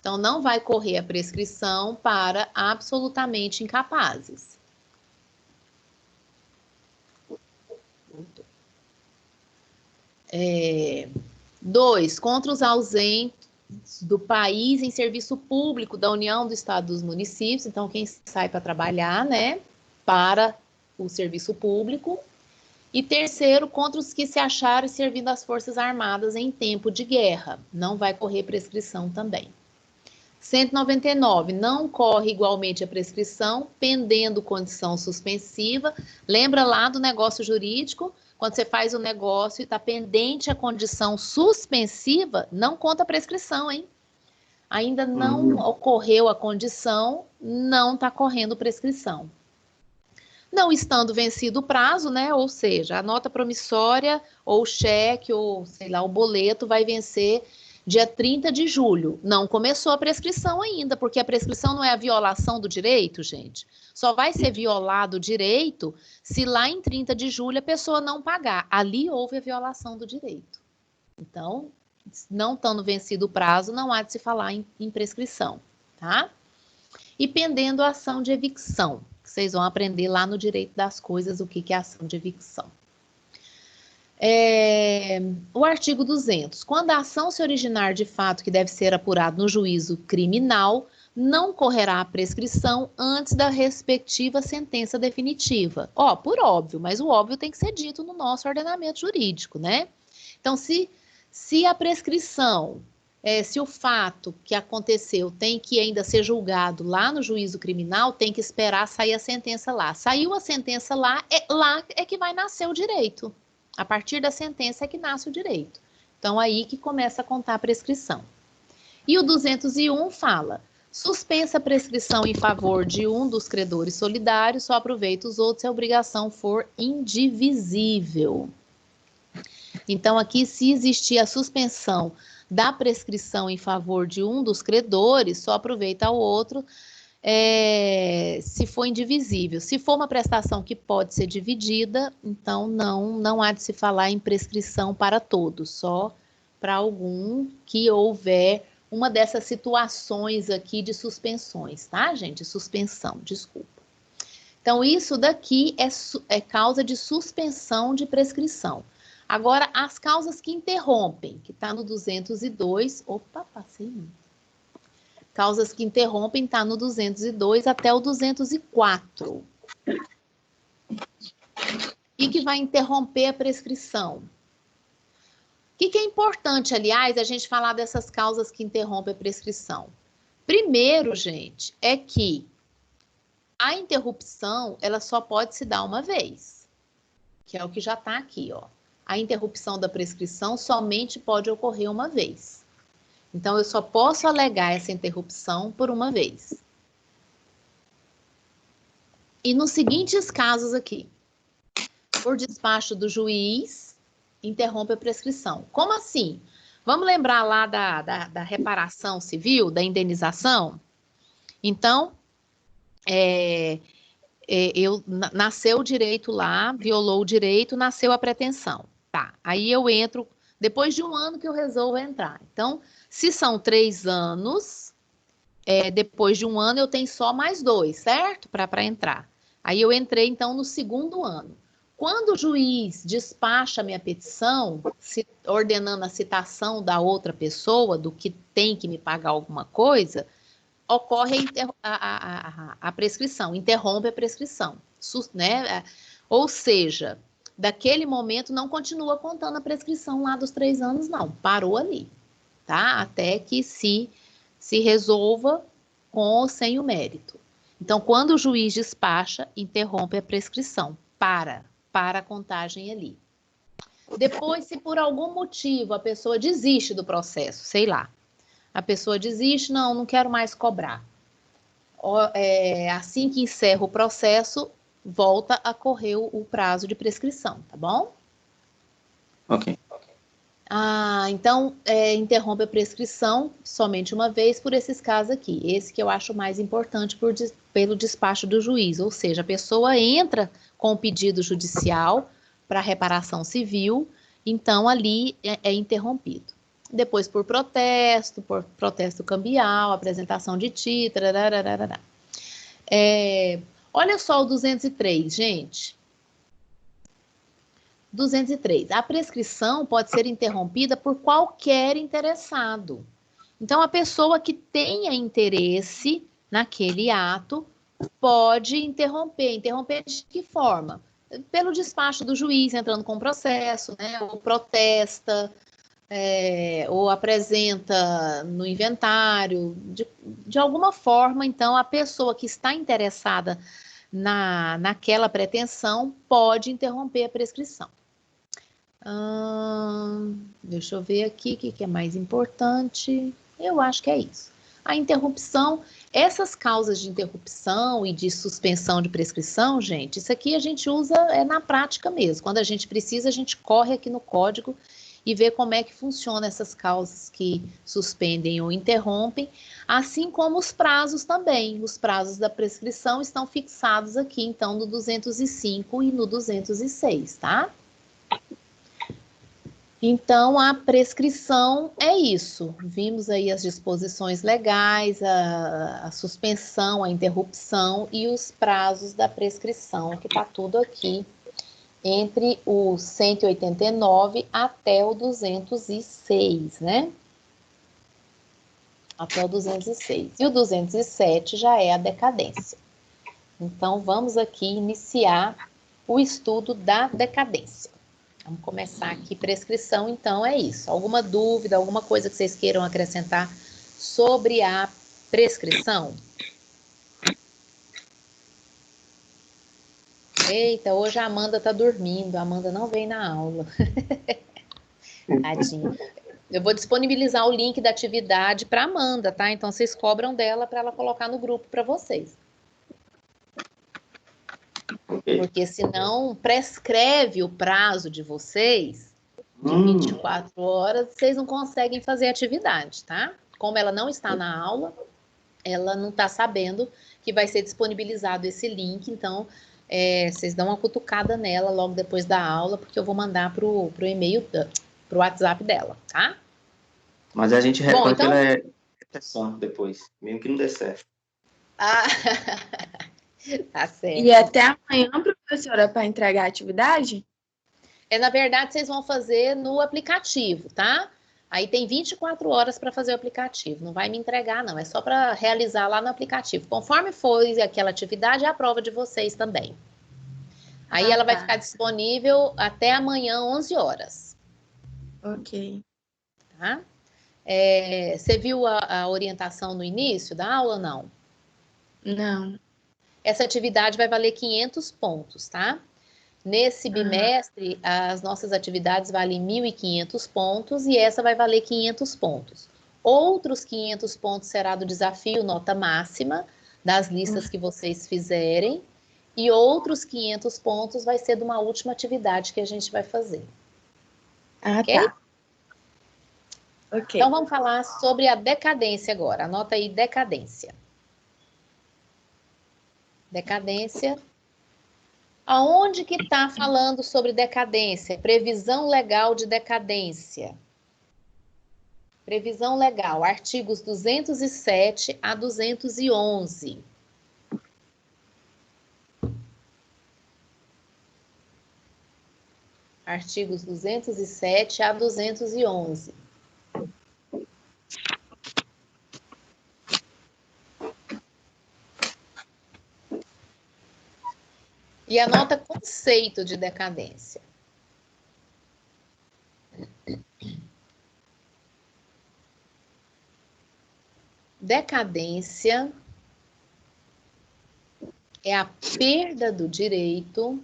Então, não vai correr a prescrição para absolutamente incapazes. Voltou. 2, contra os ausentes do país em serviço público da União, do Estado, dos municípios. Então, quem sai para trabalhar, né, para o serviço público. E 3º, contra os que se acharem servindo as Forças Armadas em tempo de guerra. Não vai correr prescrição também. 199, não corre igualmente a prescrição, pendendo condição suspensiva. Lembra lá do negócio jurídico? Quando você faz o negócio e está pendente a condição suspensiva, não conta a prescrição, hein? Ainda não ocorreu a condição, não está correndo prescrição. Não estando vencido o prazo, né? Ou seja, a nota promissória, ou o cheque, ou sei lá, o boleto vai vencer dia 30 de julho. Não começou a prescrição ainda, porque a prescrição não é a violação do direito, gente. Só vai ser violado o direito se lá em 30 de julho a pessoa não pagar. Ali houve a violação do direito. Então, não estando vencido o prazo, não há de se falar em prescrição, tá? E pendendo a ação de evicção, que vocês vão aprender lá no Direito das Coisas o que é ação de evicção. O artigo 200. Quando a ação se originar de fato que deve ser apurado no juízo criminal, não correrá a prescrição antes da respectiva sentença definitiva. Ó, por óbvio, mas o óbvio tem que ser dito no nosso ordenamento jurídico, né? Então, se a prescrição, se o fato que aconteceu tem que ainda ser julgado lá no juízo criminal, tem que esperar sair a sentença lá. Saiu a sentença lá é que vai nascer o direito. A partir da sentença é que nasce o direito. Então, aí que começa a contar a prescrição. E o 201 fala, suspensa a prescrição em favor de um dos credores solidários, só aproveita os outros se a obrigação for indivisível. Então, aqui, se existir a suspensão da prescrição em favor de um dos credores, só aproveita o outro se for indivisível. Se for uma prestação que pode ser dividida, então não há de se falar em prescrição para todos, só para algum que houver uma dessas situações aqui de suspensões, tá, gente? Suspensão, desculpa. Então, isso daqui é causa de suspensão de prescrição. Agora, as causas que interrompem, que está no 202, opa, passei muito. Causas que interrompem está no 202 até o 204. E que vai interromper a prescrição. O que é importante, aliás, a gente falar dessas causas que interrompem a prescrição? Primeiro, gente, é que a interrupção, ela só pode se dar uma vez. Que é o que já está aqui, ó. A interrupção da prescrição somente pode ocorrer uma vez. Então, eu só posso alegar essa interrupção por uma vez. E nos seguintes casos aqui. Por despacho do juiz, interrompe a prescrição. Como assim? Vamos lembrar lá da reparação civil, da indenização? Então, nasceu o direito lá, violou o direito, nasceu a pretensão. Tá, aí eu entro, depois de um ano que eu resolvo entrar. Então, se são 3 anos, depois de um ano eu tenho só mais 2, certo? Para entrar. Aí eu entrei, então, no segundo ano. Quando o juiz despacha a minha petição, ordenando a citação da outra pessoa, do que tem que me pagar alguma coisa, ocorre a prescrição, interrompe a prescrição, né? Ou seja, daquele momento não continua contando a prescrição lá dos 3 anos, não, parou ali, tá? Até que se resolva com ou sem o mérito. Então, quando o juiz despacha, interrompe a prescrição, para a contagem ali. Depois, se por algum motivo a pessoa desiste do processo, sei lá, a pessoa desiste, não quero mais cobrar. Assim que encerra o processo, volta a correr o prazo de prescrição, tá bom?
Ok.
Então, interrompe a prescrição somente uma vez por esses casos aqui. Esse que eu acho mais importante pelo despacho do juiz, ou seja, a pessoa entra com o pedido judicial para reparação civil, então ali é interrompido. Depois por protesto cambial, apresentação de título, olha só o 203, gente. 203. A prescrição pode ser interrompida por qualquer interessado. Então, a pessoa que tenha interesse naquele ato pode interromper. Interromper de que forma? Pelo despacho do juiz, entrando com processo, né? Ou protesta, ou apresenta no inventário. De alguma forma, então, a pessoa que está interessada naquela pretensão pode interromper a prescrição. Deixa eu ver aqui o que é mais importante. Eu acho que é isso. A interrupção, essas causas de interrupção e de suspensão de prescrição, gente, isso aqui a gente usa na prática mesmo. Quando a gente precisa, a gente corre aqui no código e vê como é que funciona essas causas que suspendem ou interrompem, assim como os prazos também. Os prazos da prescrição estão fixados aqui, então, no 205 e no 206, tá? Então, a prescrição é isso. Vimos aí as disposições legais, a suspensão, a interrupção e os prazos da prescrição, que está tudo aqui entre o 189 até o 206, né? Até o 206. E o 207 já é a decadência. Então, vamos aqui iniciar o estudo da decadência. Vamos começar aqui, prescrição, então é isso. Alguma dúvida, alguma coisa que vocês queiram acrescentar sobre a prescrição? Eita, hoje a Amanda tá dormindo, a Amanda não veio na aula. Tadinha. Eu vou disponibilizar o link da atividade para Amanda, tá? Então vocês cobram dela para ela colocar no grupo para vocês. Porque senão prescreve o prazo de vocês de 24 horas, vocês não conseguem fazer atividade, tá? Como ela não está na aula, ela não está sabendo que vai ser disponibilizado esse link, então vocês dão uma cutucada nela logo depois da aula, porque eu vou mandar pro e-mail, pro WhatsApp dela, tá?
Mas a gente recorre
então...
pela exceção depois, mesmo que não dê certo.
Tá certo.
E até amanhã, professora, para entregar a atividade?
Na verdade, vocês vão fazer no aplicativo, tá? Aí tem 24 horas para fazer o aplicativo. Não vai me entregar, não. É só para realizar lá no aplicativo. Conforme for aquela atividade, é a prova de vocês também. Aí ela vai ficar disponível até amanhã, 11 horas.
Ok.
Tá? Você viu a orientação no início da aula ou não?
Não.
Essa atividade vai valer 500 pontos, tá? Nesse bimestre, as nossas atividades valem 1.500 pontos e essa vai valer 500 pontos. Outros 500 pontos será do desafio nota máxima, das listas que vocês fizerem, e outros 500 pontos vai ser de uma última atividade que a gente vai fazer. Ok?
Tá. Ok.
Então, vamos falar sobre a decadência agora. Anota aí, decadência. Decadência. Aonde que está falando sobre decadência? Previsão legal de decadência. Previsão legal, artigos 207 a 211. Artigos 207 a 211. E anota conceito de decadência. Decadência é a perda do direito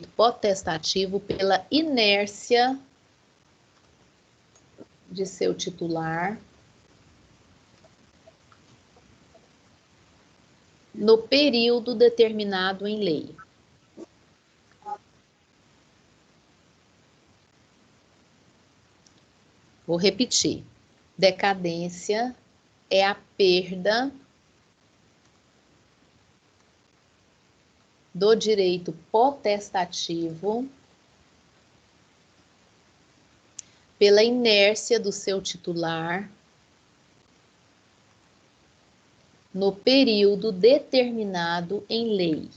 potestativo pela inércia de seu titular no período determinado em lei. Vou repetir. Decadência é a perda do direito potestativo pela inércia do seu titular no período determinado em lei.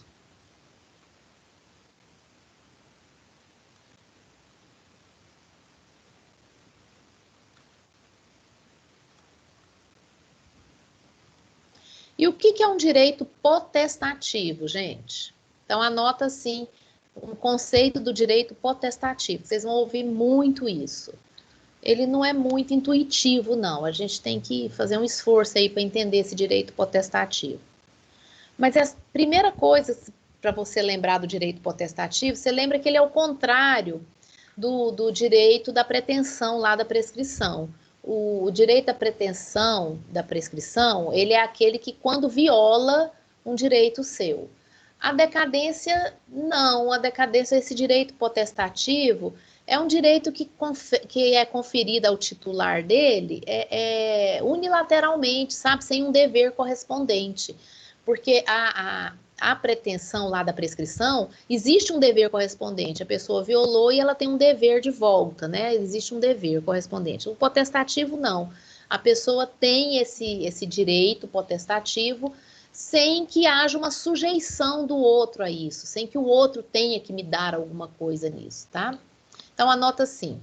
E o que é um direito potestativo, gente? Então, anota assim, um conceito do direito potestativo. Vocês vão ouvir muito isso. Ele não é muito intuitivo, não. A gente tem que fazer um esforço aí para entender esse direito potestativo. Mas a primeira coisa para você lembrar do direito potestativo, você lembra que ele é o contrário do direito da pretensão lá da prescrição. O direito da pretensão, da prescrição, ele é aquele que quando viola um direito seu. A decadência, não. A decadência, esse direito potestativo, é um direito que é conferido ao titular dele unilateralmente, sabe? Sem um dever correspondente. Porque a pretensão lá da prescrição, existe um dever correspondente. A pessoa violou e ela tem um dever de volta, né? Existe um dever correspondente. O potestativo, não. A pessoa tem esse direito potestativo sem que haja uma sujeição do outro a isso, sem que o outro tenha que me dar alguma coisa nisso, tá? Então, anota assim.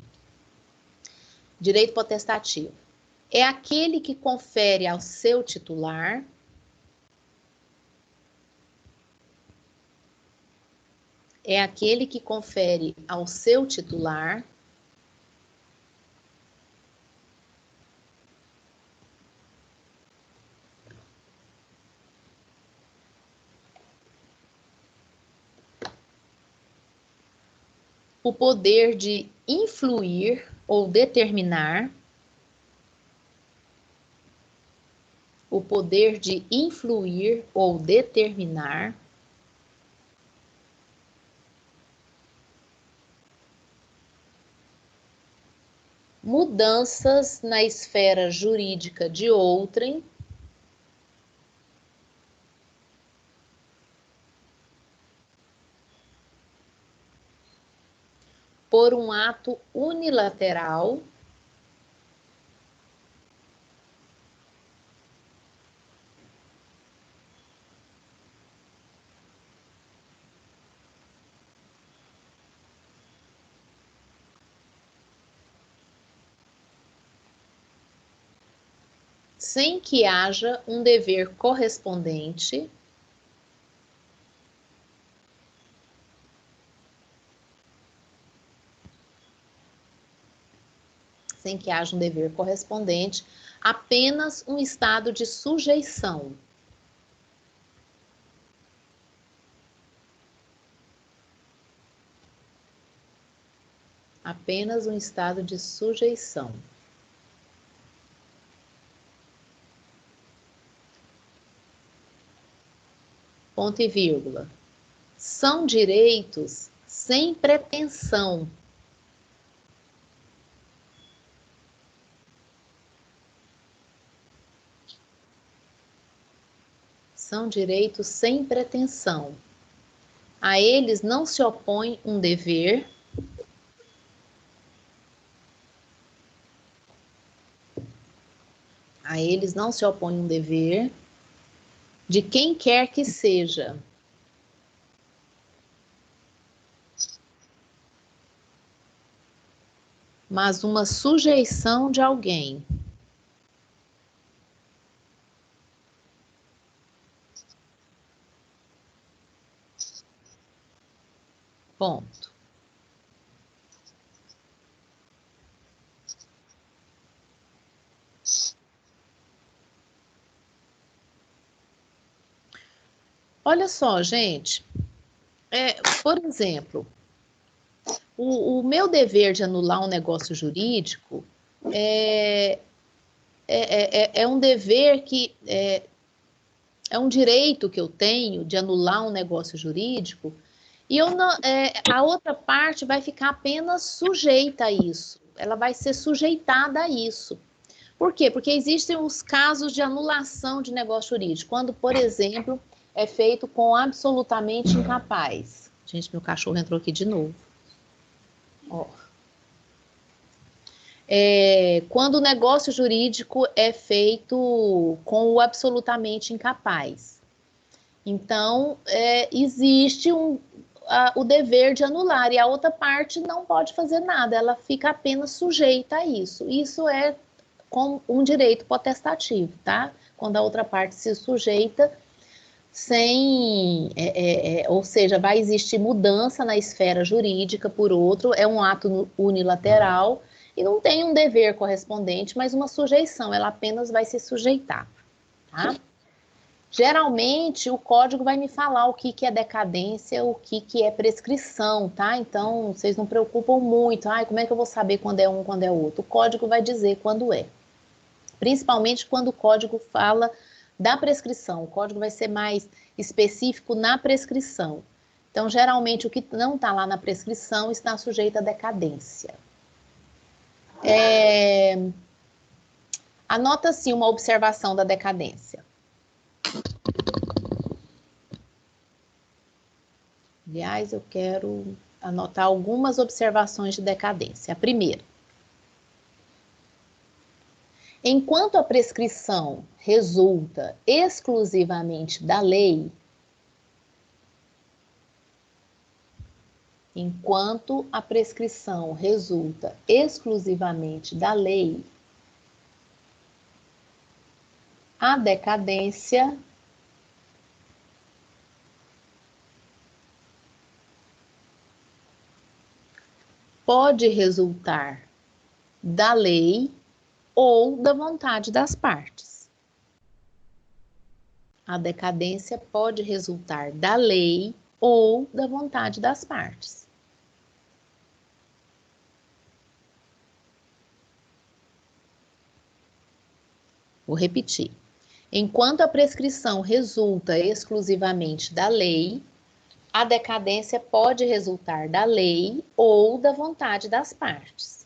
Direito potestativo é aquele que confere ao seu titular o poder de influir ou determinar mudanças na esfera jurídica de outrem por um ato unilateral sem que haja um dever correspondente apenas um estado de sujeição. Apenas um estado de sujeição. Ponto e vírgula. São direitos sem pretensão. são direitos sem pretensão. A eles não se opõe um dever. A eles não se opõe um dever de quem quer que seja. Mas uma sujeição de alguém. Ponto. Olha só, gente. Por exemplo, o meu dever de anular um negócio jurídico é um dever que é um direito que eu tenho de anular um negócio jurídico, e eu não, a outra parte vai ficar apenas sujeita a isso. Ela vai ser sujeitada a isso. Por quê? Porque existem os casos de anulação de negócio jurídico, quando, por exemplo, é feito com absolutamente incapaz. Gente, meu cachorro entrou aqui de novo. Ó. Quando o negócio jurídico é feito com o absolutamente incapaz. Então, existe o dever de anular, e a outra parte não pode fazer nada, ela fica apenas sujeita a isso. Isso é com um direito potestativo, tá? Quando a outra parte se sujeita sem, ou seja, vai existir mudança na esfera jurídica por outro, é um ato unilateral e não tem um dever correspondente, mas uma sujeição, ela apenas vai se sujeitar, tá? Geralmente, o código vai me falar o que é decadência, o que é prescrição, tá? Então, vocês não preocupam muito. Ai, como é que eu vou saber quando é um, quando é outro? O código vai dizer quando é. Principalmente quando o código fala da prescrição. O código vai ser mais específico na prescrição. Então, geralmente, o que não está lá na prescrição está sujeito à decadência. Anota-se uma observação da decadência. Aliás, eu quero anotar algumas observações de decadência. A primeira. Enquanto a prescrição resulta exclusivamente da lei, enquanto a prescrição resulta exclusivamente da lei, a decadência pode resultar da lei ou da vontade das partes. A decadência pode resultar da lei ou da vontade das partes. Vou repetir. Enquanto a prescrição resulta exclusivamente da lei, a decadência pode resultar da lei ou da vontade das partes.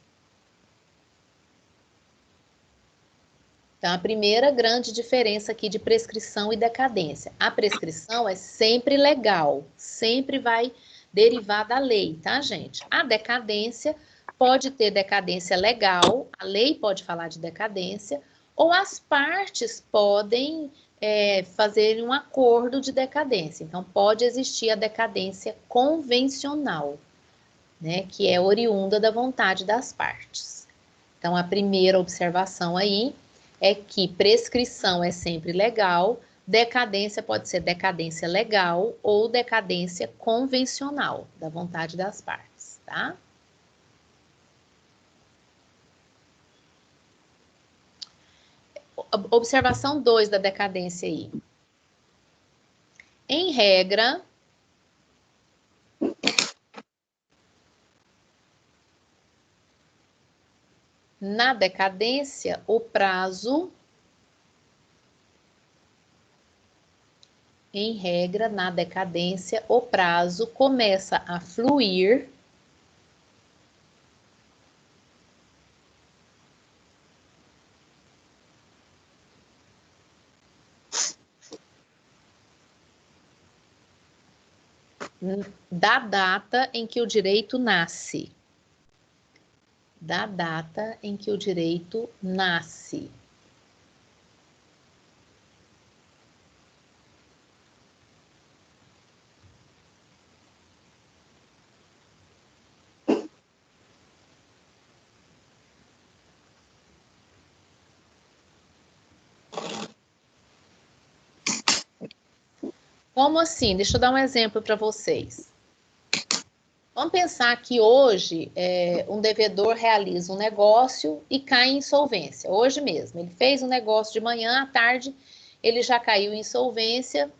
Então, a primeira grande diferença aqui de prescrição e decadência. A prescrição é sempre legal, sempre vai derivar da lei, tá, gente? A decadência pode ter decadência legal, a lei pode falar de decadência, ou as partes podem fazer um acordo de decadência. Então, pode existir a decadência convencional, né, que é oriunda da vontade das partes. Então, a primeira observação aí é que prescrição é sempre legal, decadência pode ser decadência legal ou decadência convencional, da vontade das partes, tá? Observação 2 da decadência aí. Em regra, na decadência, o prazo, em regra, na decadência, o prazo começa a fluir Da data em que o direito nasce. Da data em que o direito nasce. Como assim? Deixa eu dar um exemplo para vocês. Vamos pensar que hoje um devedor realiza um negócio e cai em insolvência. Hoje mesmo, ele fez um negócio de manhã, à tarde, ele já caiu em insolvência,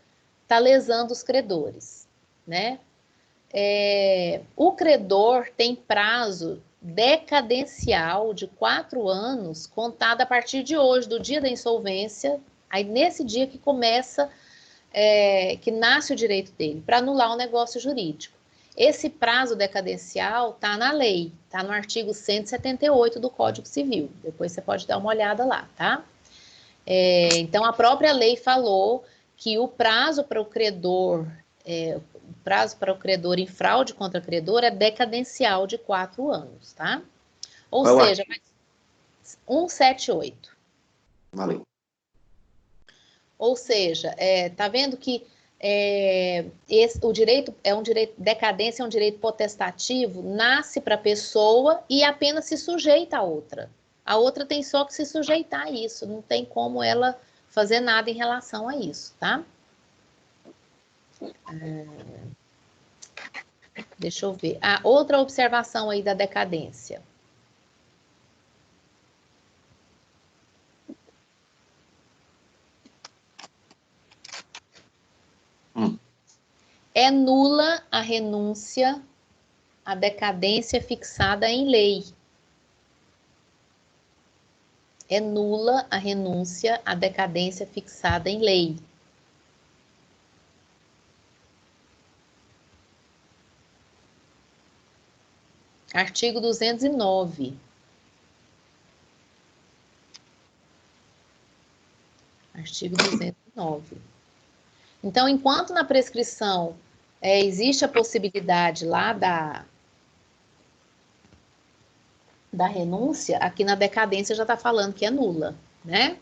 está lesando os credores, né? O credor tem prazo decadencial de 4 anos, contado a partir de hoje, do dia da insolvência, aí nesse dia que começa, que nasce o direito dele, para anular o negócio jurídico. Esse prazo decadencial está na lei, está no artigo 178 do Código Civil. Depois você pode dar uma olhada lá, tá? Então, a própria lei falou que o prazo para o credor, em fraude contra credor é decadencial de 4 anos, tá? Ou seja, 178.
Valeu.
Ou seja, tá vendo que o direito decadência é um direito potestativo, nasce para a pessoa e apenas se sujeita à outra. A outra tem só que se sujeitar a isso, não tem como ela fazer nada em relação a isso, tá? Deixa eu ver. Outra observação aí da decadência. É nula a renúncia à decadência fixada em lei. É nula a renúncia à decadência fixada em lei. Artigo 209. Artigo 209. Então, enquanto na prescrição existe a possibilidade lá da renúncia, aqui na decadência já está falando que é nula, né?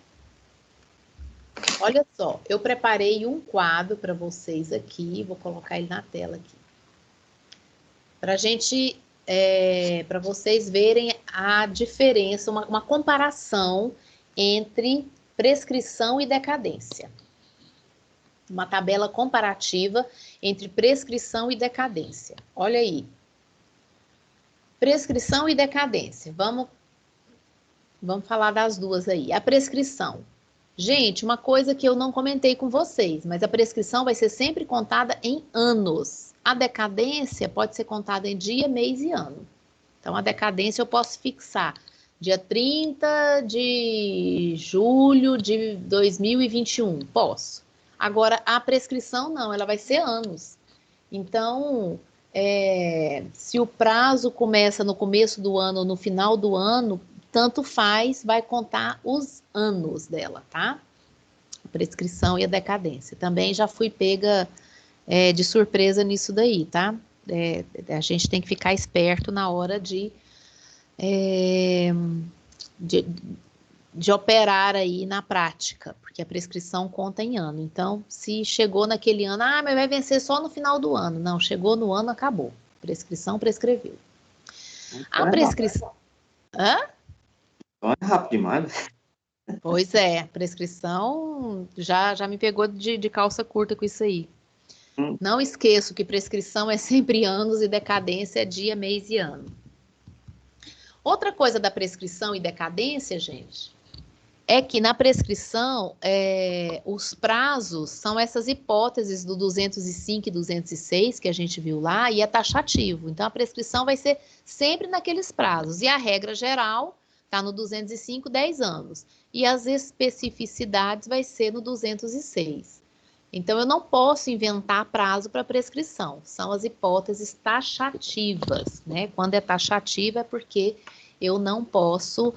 Olha só, eu preparei um quadro para vocês aqui, vou colocar ele na tela aqui. Para gente, para vocês verem a diferença, uma comparação entre prescrição e decadência. Uma tabela comparativa entre prescrição e decadência. Olha aí. Prescrição e decadência. Vamos falar das duas aí. A prescrição. Gente, uma coisa que eu não comentei com vocês, mas a prescrição vai ser sempre contada em anos. A decadência pode ser contada em dia, mês e ano. Então, a decadência eu posso fixar dia 30 de julho de 2021. Posso. Agora, a prescrição não, ela vai ser anos. Então, se o prazo começa no começo do ano ou no final do ano, tanto faz, vai contar os anos dela, tá? A prescrição e a decadência. Também já fui pega de surpresa nisso daí, tá? A gente tem que ficar esperto na hora de operar aí na prática, porque a prescrição conta em ano. Então, se chegou naquele ano, mas vai vencer só no final do ano. Não, chegou no ano, acabou. Prescrição prescreveu. A prescrição... Hã?
É rápido demais.
Pois é, prescrição já me pegou de calça curta com isso aí. Não esqueço que prescrição é sempre anos e decadência é dia, mês e ano. Outra coisa da prescrição e decadência, gente, é que na prescrição, os prazos são essas hipóteses do 205 e 206 que a gente viu lá, e é taxativo. Então, a prescrição vai ser sempre naqueles prazos. E a regra geral está no 205, 10 anos. E as especificidades vai ser no 206. Então, eu não posso inventar prazo para prescrição. São as hipóteses taxativas, né? Quando é taxativa é porque eu não posso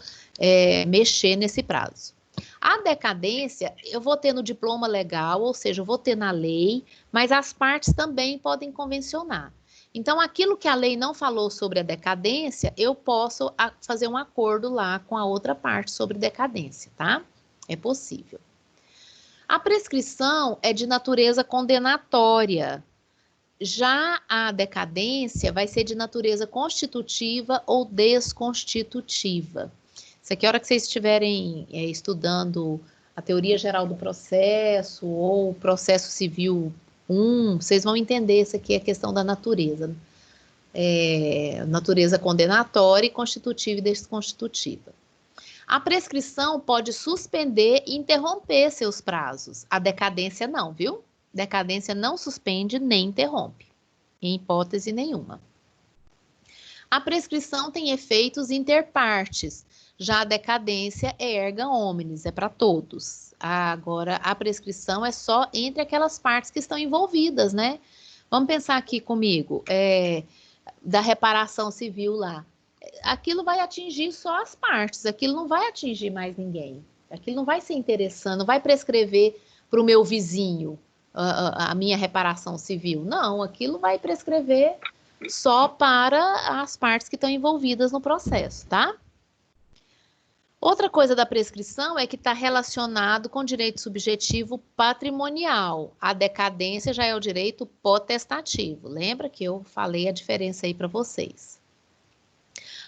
mexer nesse prazo. A decadência, eu vou ter no diploma legal, ou seja, eu vou ter na lei, mas as partes também podem convencionar. Então, aquilo que a lei não falou sobre a decadência, eu posso fazer um acordo lá com a outra parte sobre decadência, tá? É possível. A prescrição é de natureza condenatória. Já a decadência vai ser de natureza constitutiva ou desconstitutiva. Isso aqui, a hora que vocês estiverem estudando a teoria geral do processo ou processo civil 1, vocês vão entender isso aqui, a questão da natureza. Natureza condenatória, constitutiva e desconstitutiva. A prescrição pode suspender e interromper seus prazos. A decadência não, viu? Decadência não suspende nem interrompe, em hipótese nenhuma. A prescrição tem efeitos interpartes. Já a decadência é erga omnes, é para todos. Agora, a prescrição é só entre aquelas partes que estão envolvidas, né? Vamos pensar aqui comigo, da reparação civil lá. Aquilo vai atingir só as partes, aquilo não vai atingir mais ninguém. Aquilo não vai ser interessante, não vai prescrever para o meu vizinho a minha reparação civil. Não, aquilo vai prescrever só para as partes que estão envolvidas no processo, tá? Outra coisa da prescrição é que está relacionado com o direito subjetivo patrimonial. A decadência já é o direito potestativo. Lembra que eu falei a diferença aí para vocês.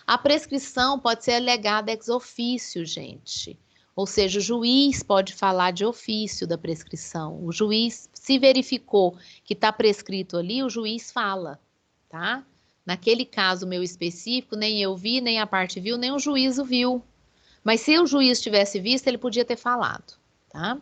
A prescrição pode ser alegada ex officio, gente. Ou seja, o juiz pode falar de ofício da prescrição. O juiz, se verificou que está prescrito ali, o juiz fala, tá? Naquele caso meu específico, nem eu vi, nem a parte viu, nem o juiz o viu. Mas se o juiz tivesse visto, ele podia ter falado, tá?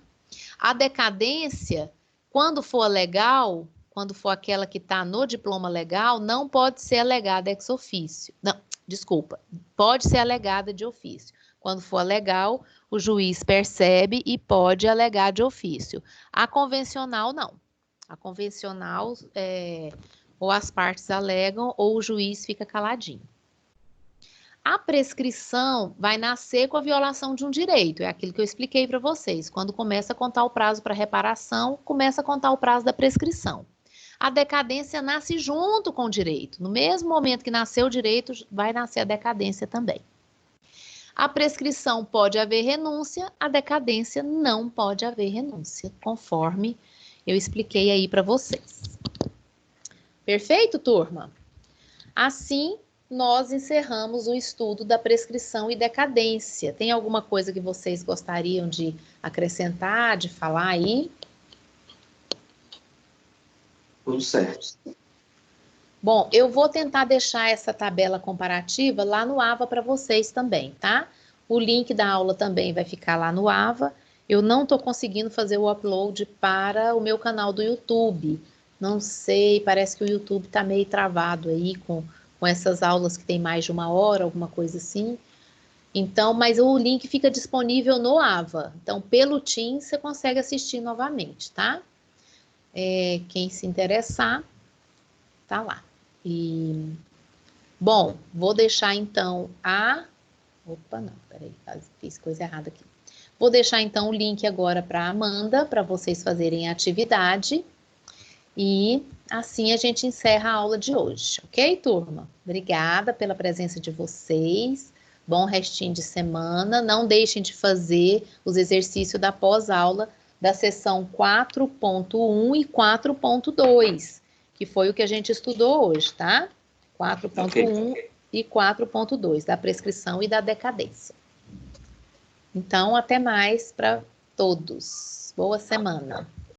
A decadência, quando for legal, quando for aquela que está no diploma legal, não pode ser alegada ex officio. Não, desculpa, pode ser alegada de ofício. Quando for legal, o juiz percebe e pode alegar de ofício. A convencional, não. A convencional, ou as partes alegam, ou o juiz fica caladinho. A prescrição vai nascer com a violação de um direito, é aquilo que eu expliquei para vocês. Quando começa a contar o prazo para reparação, começa a contar o prazo da prescrição. A decadência nasce junto com o direito. No mesmo momento que nasceu o direito, vai nascer a decadência também. A prescrição pode haver renúncia, a decadência não pode haver renúncia, conforme eu expliquei aí para vocês. Perfeito, turma? Assim, nós encerramos o estudo da prescrição e decadência. Tem alguma coisa que vocês gostariam de acrescentar, de falar aí?
Tudo certo.
Bom, eu vou tentar deixar essa tabela comparativa lá no AVA para vocês também, tá? O link da aula também vai ficar lá no AVA. Eu não estou conseguindo fazer o upload para o meu canal do YouTube. Não sei, parece que o YouTube está meio travado aí com essas aulas que tem mais de 1 hora, alguma coisa assim. Então, mas o link fica disponível no AVA. Então, pelo Teams, você consegue assistir novamente, tá? Quem se interessar, tá lá. E, bom, vou deixar então Opa, não, peraí, fiz coisa errada aqui. Vou deixar então o link agora para a Amanda, para vocês fazerem a atividade. E assim a gente encerra a aula de hoje, ok, turma? Obrigada pela presença de vocês. Bom restinho de semana. Não deixem de fazer os exercícios da pós-aula da sessão 4.1 e 4.2, que foi o que a gente estudou hoje, tá? 4.1 e 4.2, da prescrição e da decadência. Então, até mais para todos. Boa semana.